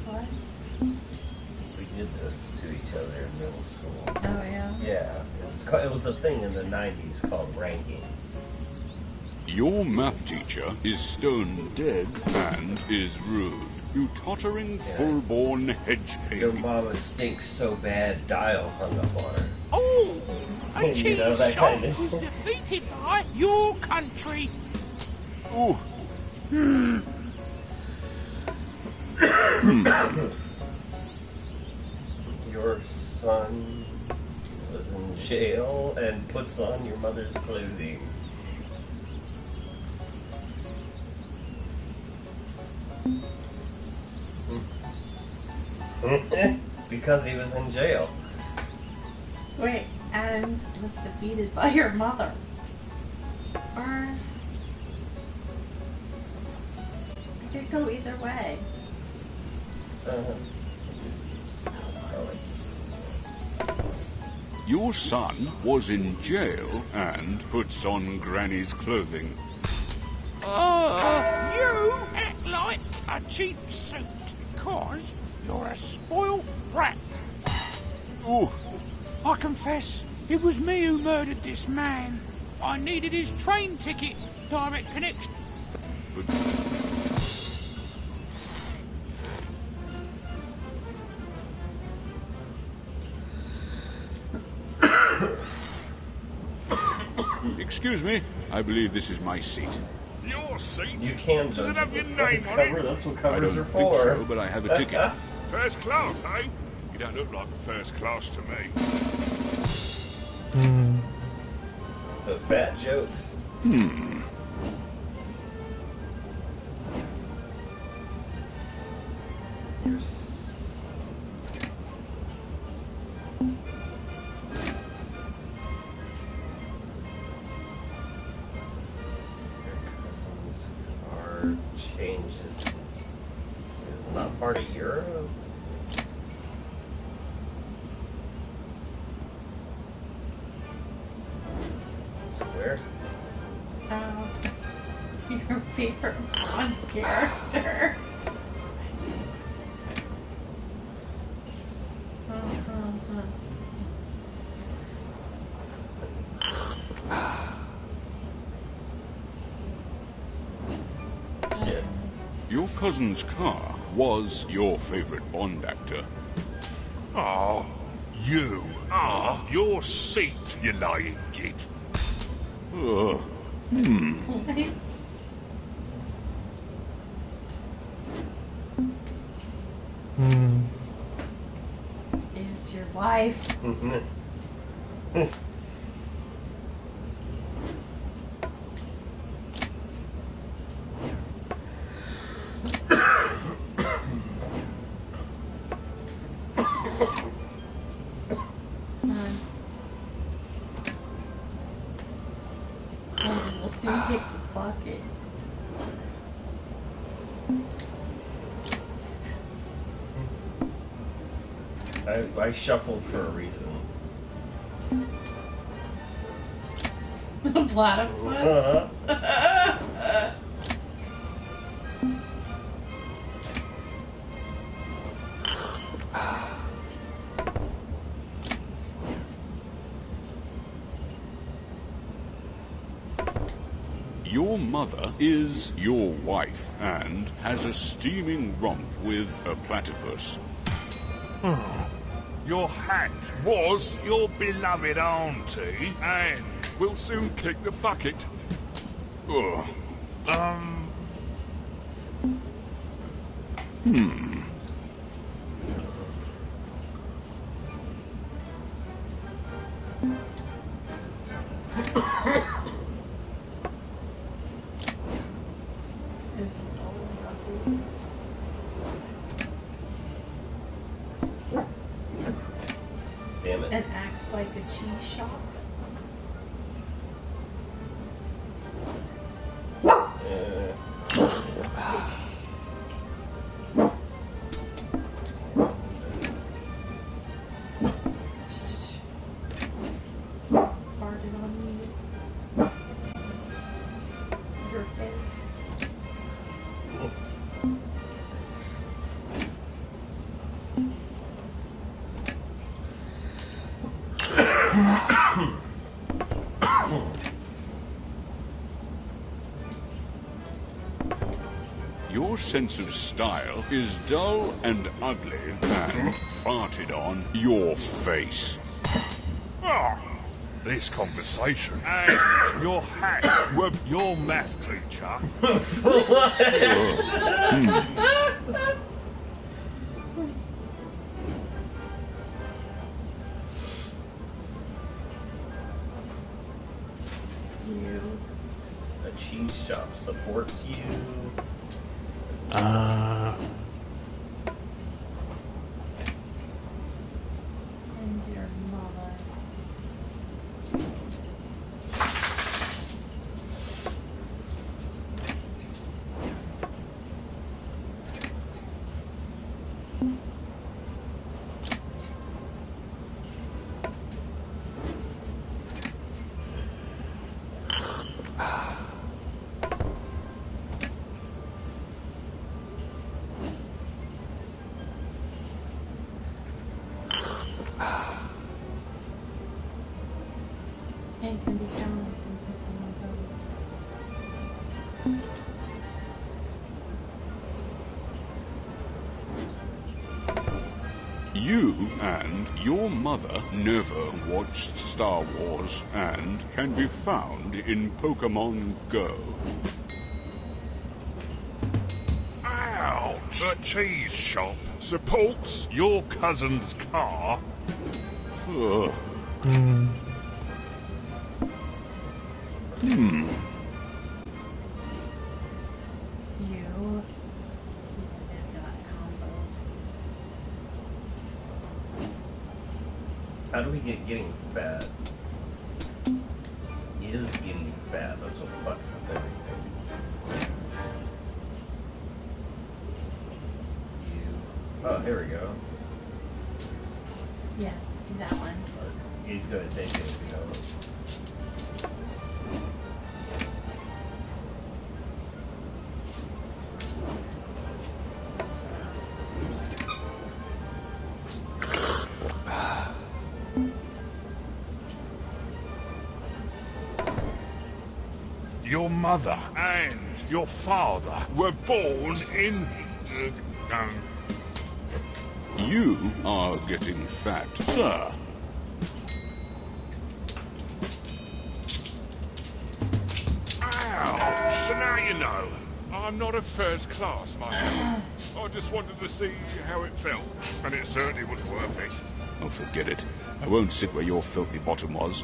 What? We did this to each other in middle school. Oh, yeah? Yeah, it was a thing in the 90s called ranking. your math teacher is stone dead and is rude. You tottering, full-born hedge pig. Your mama stinks so bad, Dial hung up on her. Oh! A You cheese know, that shop kind of was shit. defeated by your country. Oh, Your son was in jail and puts on your mother's clothing. Because he was in jail. Wait, and was defeated by your mother. Or... it could go either way. your son was in jail and puts on Granny's clothing. You act like a cheap suit because you're a spoiled brat. Oh, I confess, it was me who murdered this man. I needed his train ticket, direct connection. but excuse me, I believe this is my seat. Your seat? You can Does judge it have your it. name It's on covered. it? That's what I covers don't are think for. so, but I have a ticket. First class, eh? You don't look like first class to me. So fat jokes. Your cousin's car changes. It's not part of Europe. Square. Oh. Your favorite Bond character. Shit. Your cousin's car was your favorite Bond actor. Oh, you are your seat, you lying git. Ugh. What? Is your wife? We'll soon kick the bucket. I shuffled for a reason. Platypus? Your mother is your wife and has a steaming romp with a platypus. Your hat was your beloved auntie, and we'll soon kick the bucket. Ugh. It's all about Damn it. and acts like a cheese shop. Farted on you. Your face. Your sense of style is dull and ugly and farted on your face. Ah, this conversation and your hat were your math teacher. You. A cheese shop supports you. And your mother. And can be found in Pokemon Go. You and your mother never watched Star Wars and can be found in Pokemon Go. Ouch! The cheese shop supports your cousin's car. Ugh. You did that combo. How do we get getting fat? Is getting fat. That's what fucks up everything. Oh, here we go. Yes, do that one. He's gonna take it if you know. Your mother and your father were born in... You are getting fat, sir. Ouch! So now you know. I'm not a first class myself. I just wanted to see how it felt, and it certainly was worth it. Oh, forget it. I won't sit where your filthy bottom was.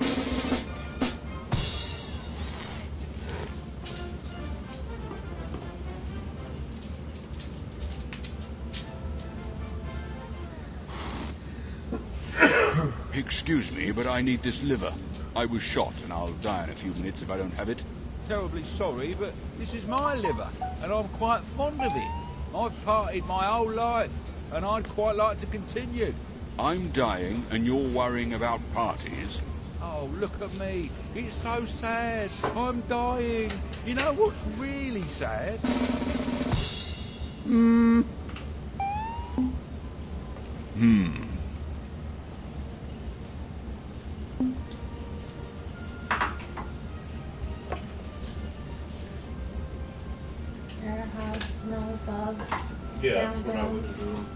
Excuse me, but I need this liver. I was shot, and I'll die in a few minutes if I don't have it. Terribly sorry, but this is my liver, and I'm quite fond of it. I've partied my whole life, and I'd quite like to continue. I'm dying, and you're worrying about parties? Oh, look at me. It's so sad. I'm dying. You know what's really sad? Your house smells of Yeah, that's what I would do.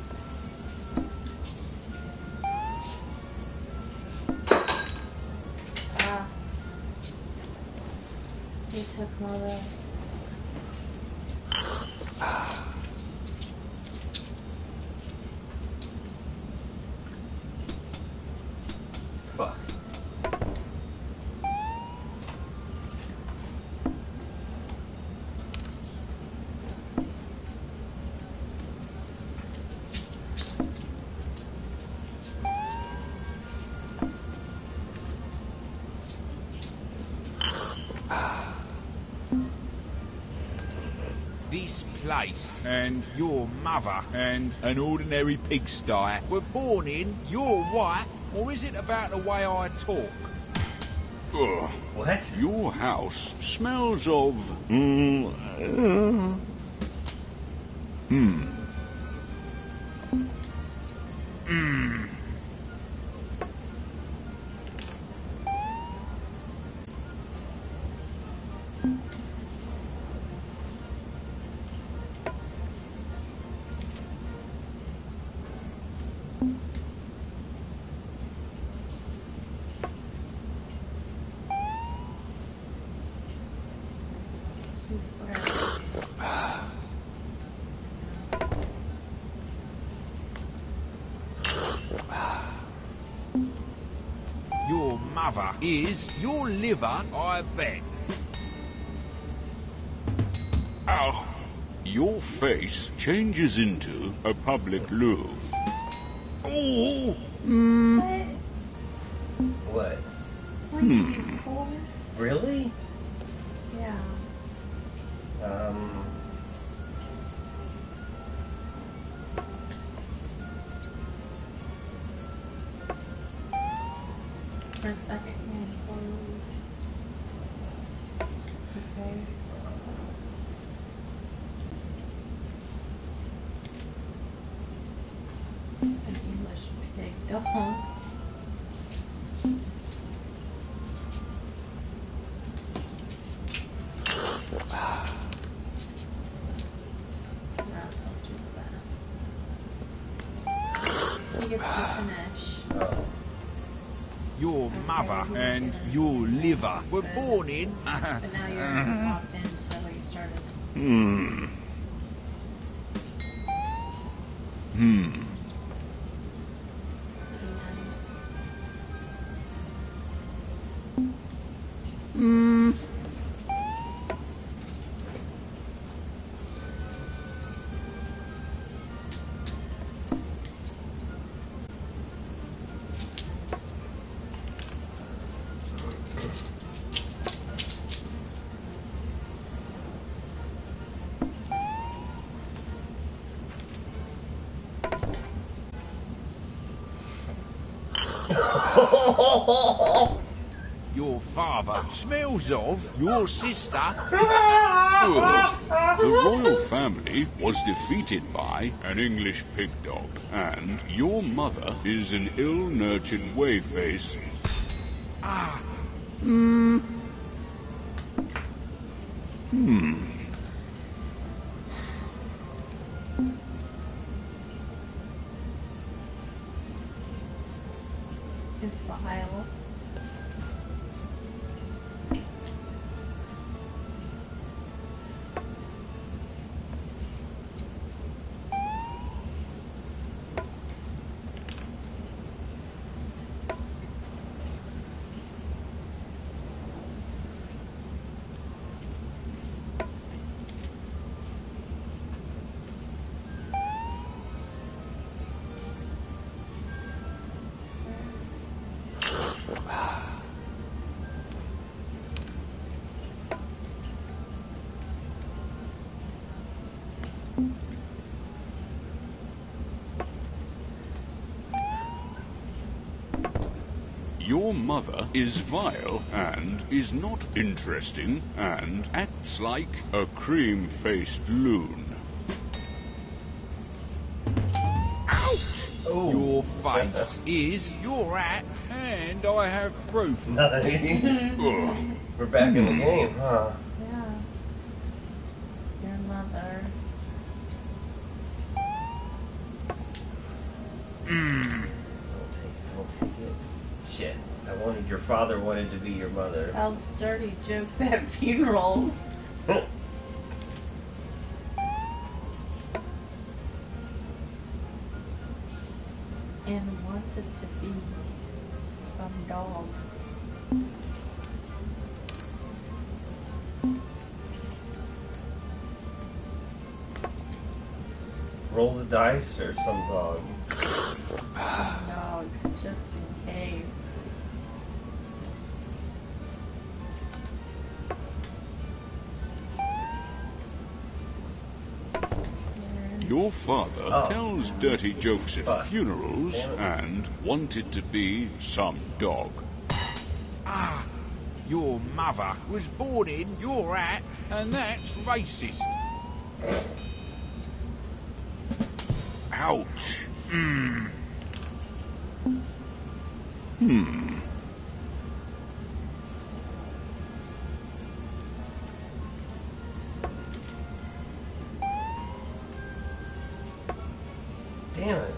You took mother. this place and your mother and an ordinary pigsty were born in your wife, or is it about the way I talk? Ugh. What? Your house smells of... She's where? Your mother is your liver, I bet. Ow. Your face changes into a public loo. Oh! What? What? Like, cool? Really? Yeah. For a second, hand close. Okay. An English pig dog. He gets to finish. Oh. Your mother and your liver were born in... But now you're locked into what you started. Your father smells of your sister. Ugh. The royal family was defeated by an English pig dog, and your mother is an ill-nurtured wayface. It's vile. Your mother is vile and is not interesting and acts like a cream-faced loon. Oh. Your face is your act, and I have proof. Nice. Ugh. We're back in the game, huh? Yeah. Your mother. Don't take it. Shit. Your father wanted to be your mother. Tells dirty jokes at funerals. And wanted to be some dog. Roll the dice or some dog. Some dog, just in case. Your father tells dirty jokes at funerals and wanted to be some dog. Ah, your mother was born in your hat, and that's racist. Ouch. Damn it.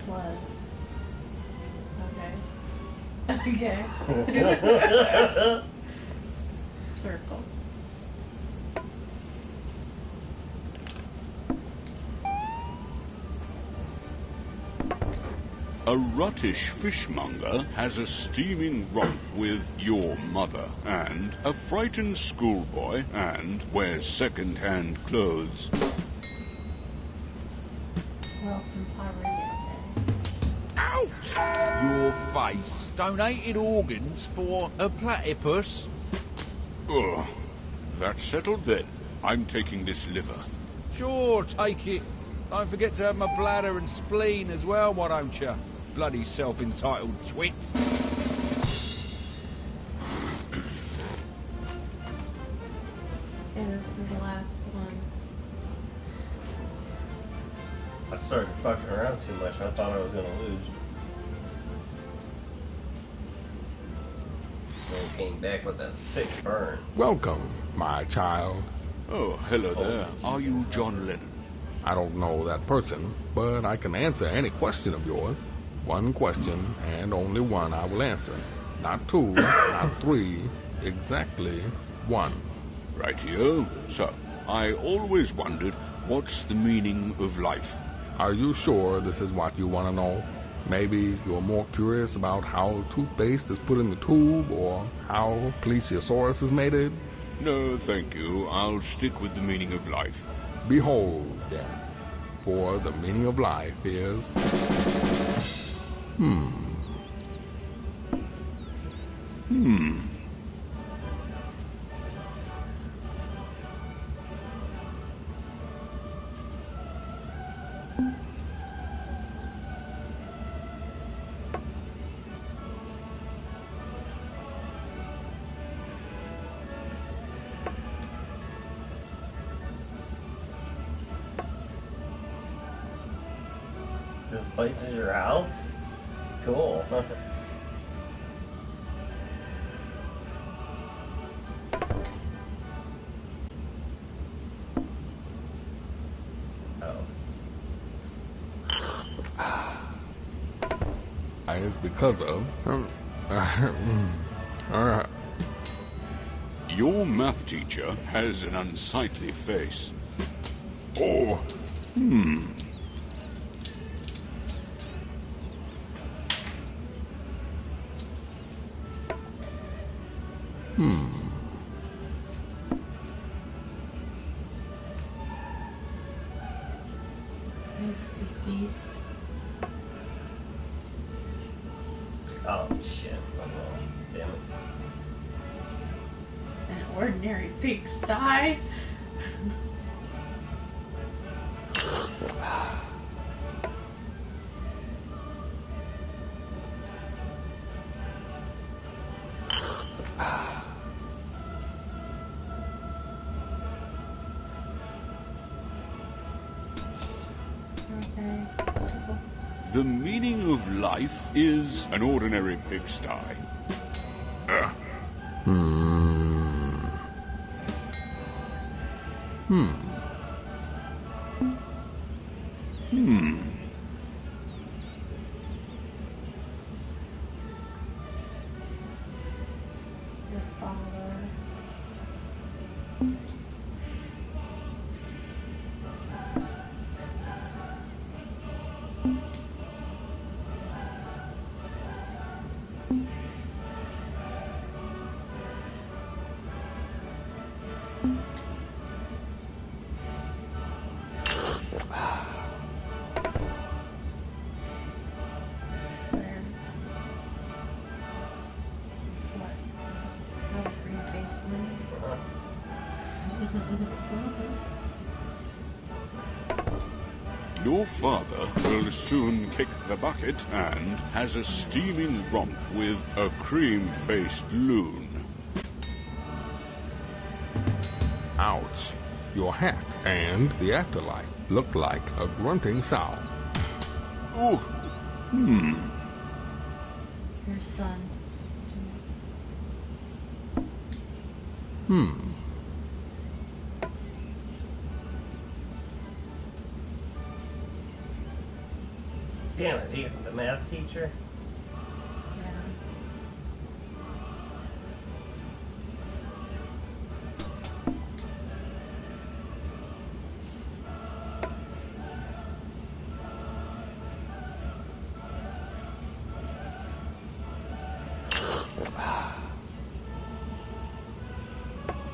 Blood. Okay. Circle. A ruttish fishmonger has a steaming romp with your mother, and a frightened schoolboy, and wears second-hand clothes. Wealth and poverty. Ouch! Your face. Donated organs for a platypus. Ugh. That's settled then. I'm taking this liver. Sure, take it. Don't forget to have my bladder and spleen as well, why don't you? Bloody self-entitled twit. And this is the last one. I started fucking around too much. I thought I was gonna lose. And came back with that sick burn. Welcome, my child. Oh, hello there. Are you John Lennon? I don't know that person, but I can answer any question of yours. One question, and only one I will answer. Not two, not three, exactly one. Rightio. So, I always wondered, what's the meaning of life? Are you sure this is what you want to know? Maybe you're more curious about how toothpaste is put in the tube, or how plesiosaurus is mated? No, thank you. I'll stick with the meaning of life. Behold, then, for the meaning of life is... This place is your house? Cool. It's because of... Your math teacher has an unsightly face. Oh, He's deceased. Oh shit. Oh, well. Damn it. An ordinary pigsty. Okay. Simple. The meaning of life is an ordinary pigsty. Your father. Your father will soon kick the bucket and has a steaming romp with a cream-faced loon. Ouch. Your hat and the afterlife look like a grunting sow. Oh, Your son. Damn it, even the math teacher? Yeah.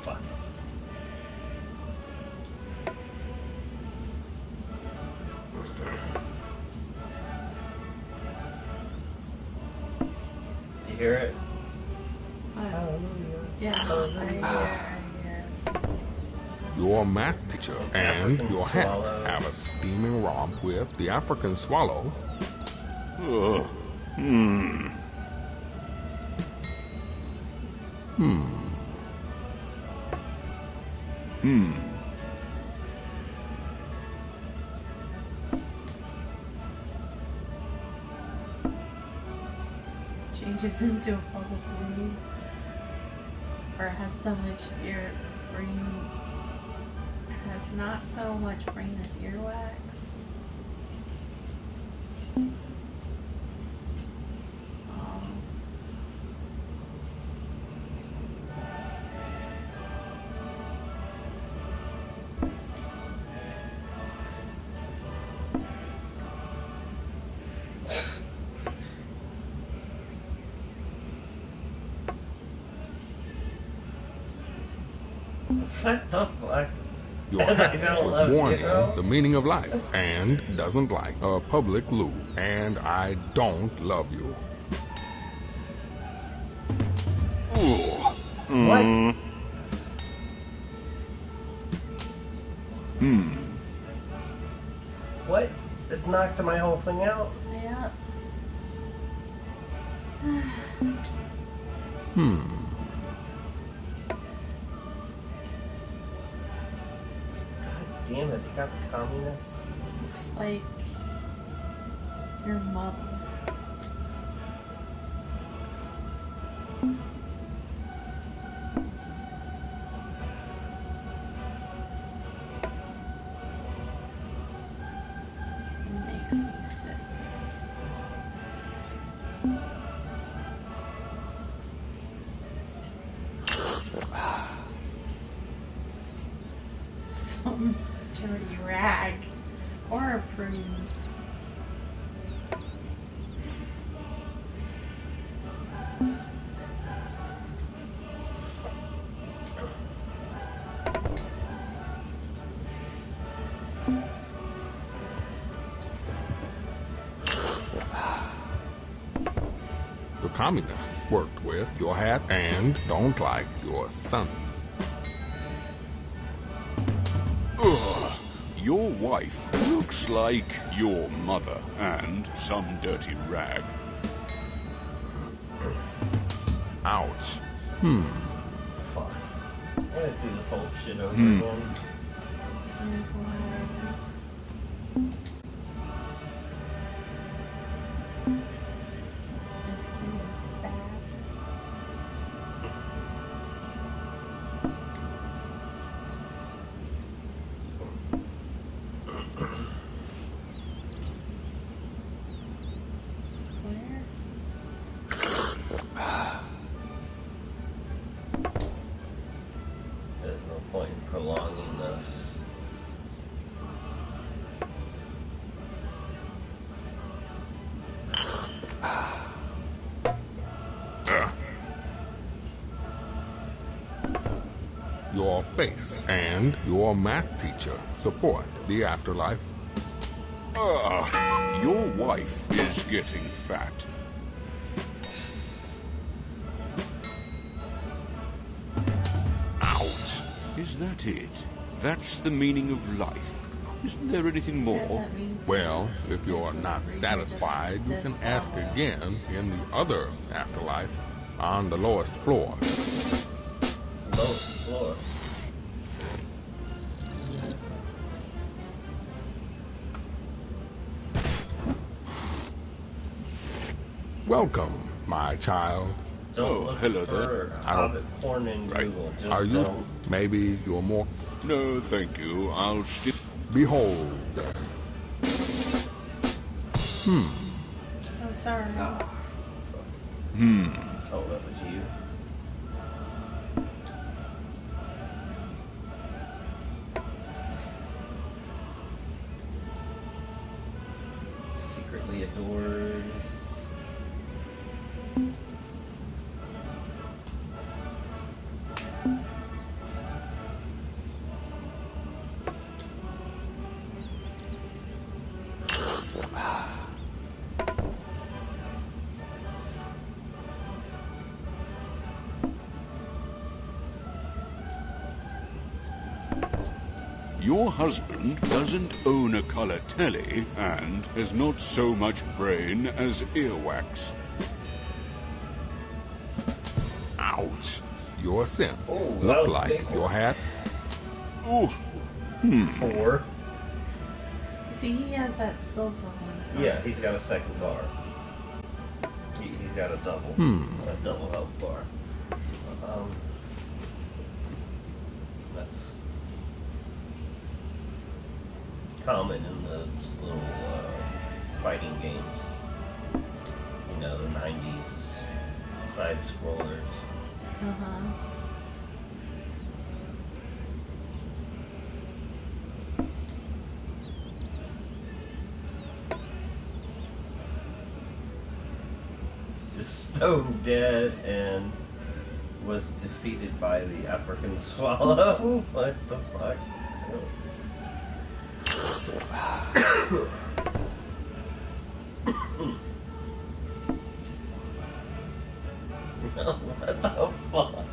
Fuck. You hear it? Yeah. I hear. Your math teacher and African your hat swallow. have a steaming romp with the African swallow. Changes into a bubble blue. Or has so much ear brain. Has not so much brain as earwax. What the fuck? Your I hat don't was love born you. in the meaning of life and doesn't like a public loo. And I don't love you. What? What? It knocked my whole thing out? Yeah. God damn it, you got the communists? Looks like your mother. Makes me sick. Some dirty rag or a prune. The communists worked with your hat and don't like your son. Your wife looks like your mother and some dirty rag. Ouch. Fuck. I'm gonna do this whole shit over again. This kid is bad. Square? There's no point in prolonging the... Your face and your math teacher support the afterlife. Your wife is getting fat. Ouch. Is that it? That's the meaning of life. Isn't there anything more? That means Well, if you're not satisfied, you can ask again in the other afterlife on the lowest floor. Lowest floor. Welcome, my child. Don't look hello for there. Hobbit porn in Right. Google. Just Are you? don't. Maybe you're more. No, thank you. I'll stick. Behold. Oh, sorry. Oh, that was you. Secretly adores. Your husband doesn't own a color telly and has not so much brain as earwax. Ouch. Your sin. Oh, that Look was a like big one. your hat. Oh, 4. See, he has that silver one. Yeah, he's got a second bar. He's got a double. A double health bar. That's common in those little fighting games. You know, the 90s side scrollers. Uh-huh. Is stone dead and was defeated by the African swallow. What the fuck? What the fuck?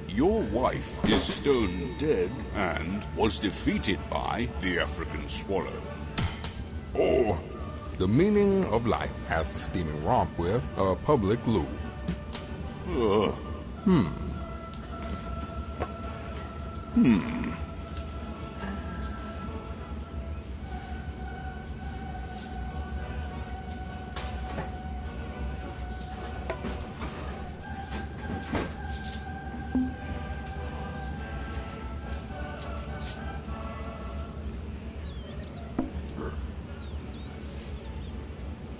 your wife is stone dead and was defeated by the African swallow. Oh, the meaning of life has a steaming romp with a public loo. Ugh.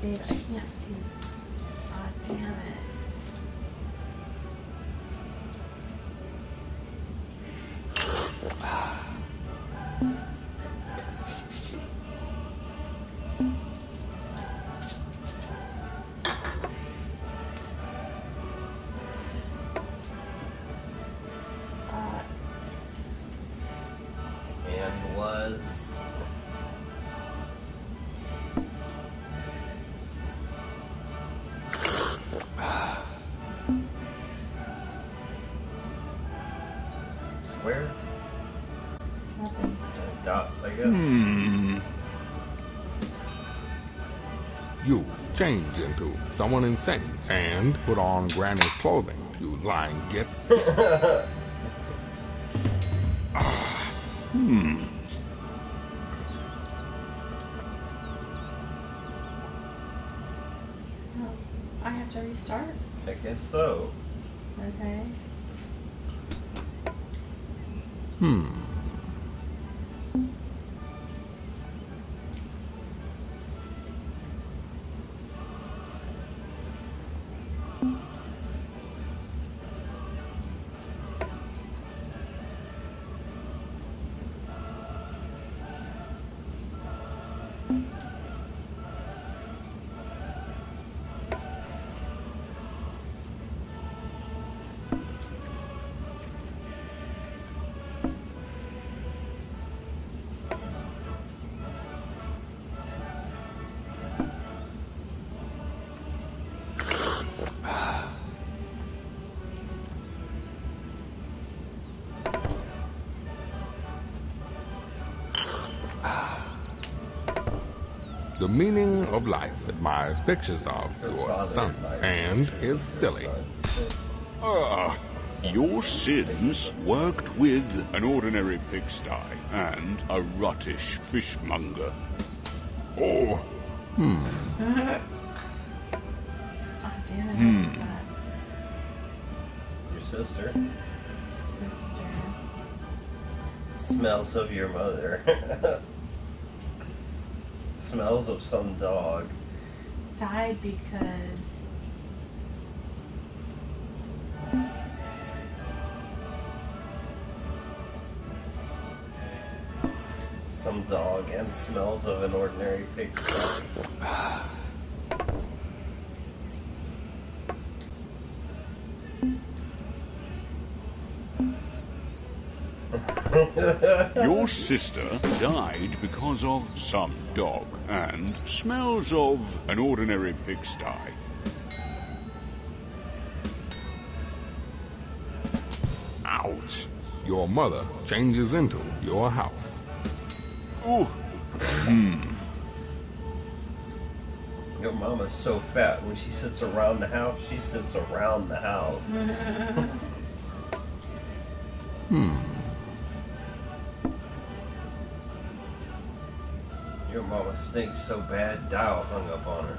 Dude, I can't see. God damn it. And was square? Nothing. Dots, I guess. You change into someone insane and put on Granny's clothing, you lying git. Oh, I have to restart? I guess so. Okay. The meaning of life admires pictures of your son and is silly. Your sins worked with an ordinary pigsty and a ruttish fishmonger. Oh, Oh, damn it. I forgot. Your sister Sister. smells of your mother. Smells of some dog. Died because Some dog and smells of an ordinary pigsty. Your sister died because of some dog and smells of an ordinary pigsty. ouch. Your mother changes into your house. Ooh. Your mama's so fat when she sits around the house, she sits around the house. Your mama stinks so bad, Dial hung up on her.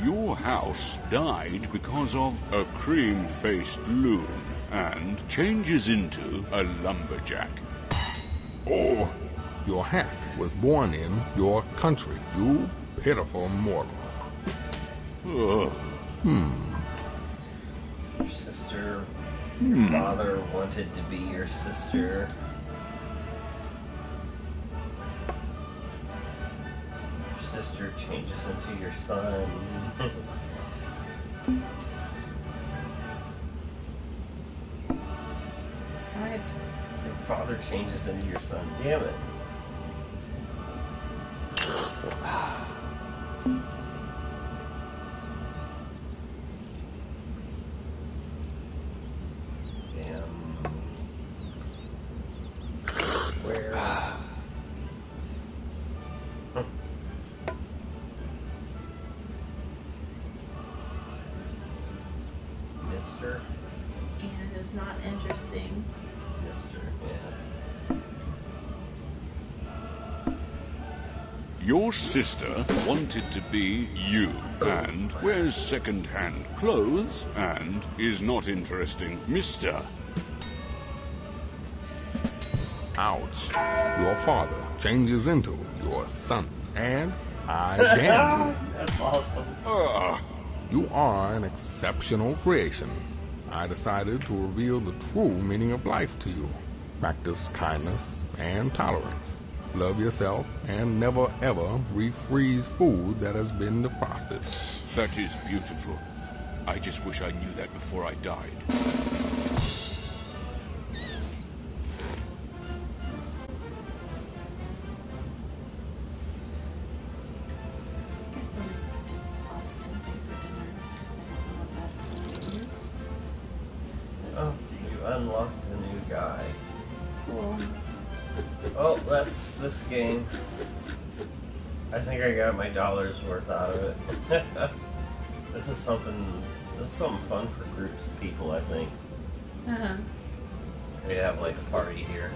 Your house died because of a cream-faced loon and changes into a lumberjack. Oh, your hat was born in your country, you pitiful mortal. Ugh. Your sister, your father wanted to be your sister. Your sister changes into your son. Alright. Your father changes into your son. Damn it. Damn. Where? Mister? And is not interesting. Mister, yeah. Your sister wanted to be you and wears second-hand clothes and is not interesting, mister. Ouch. Your father changes into your son, and I damn you. That's awesome. You are an exceptional creation. I decided to reveal the true meaning of life to you. Practice kindness and tolerance. Love yourself and never ever refreeze food that has been defrosted. That is beautiful. I just wish I knew that before I died. Oh, you unlocked a new guy. Cool. Oh, that's this game. I think I got my dollar's worth out of it. This is something fun for groups of people, I think. Uh-huh. We have like a party here.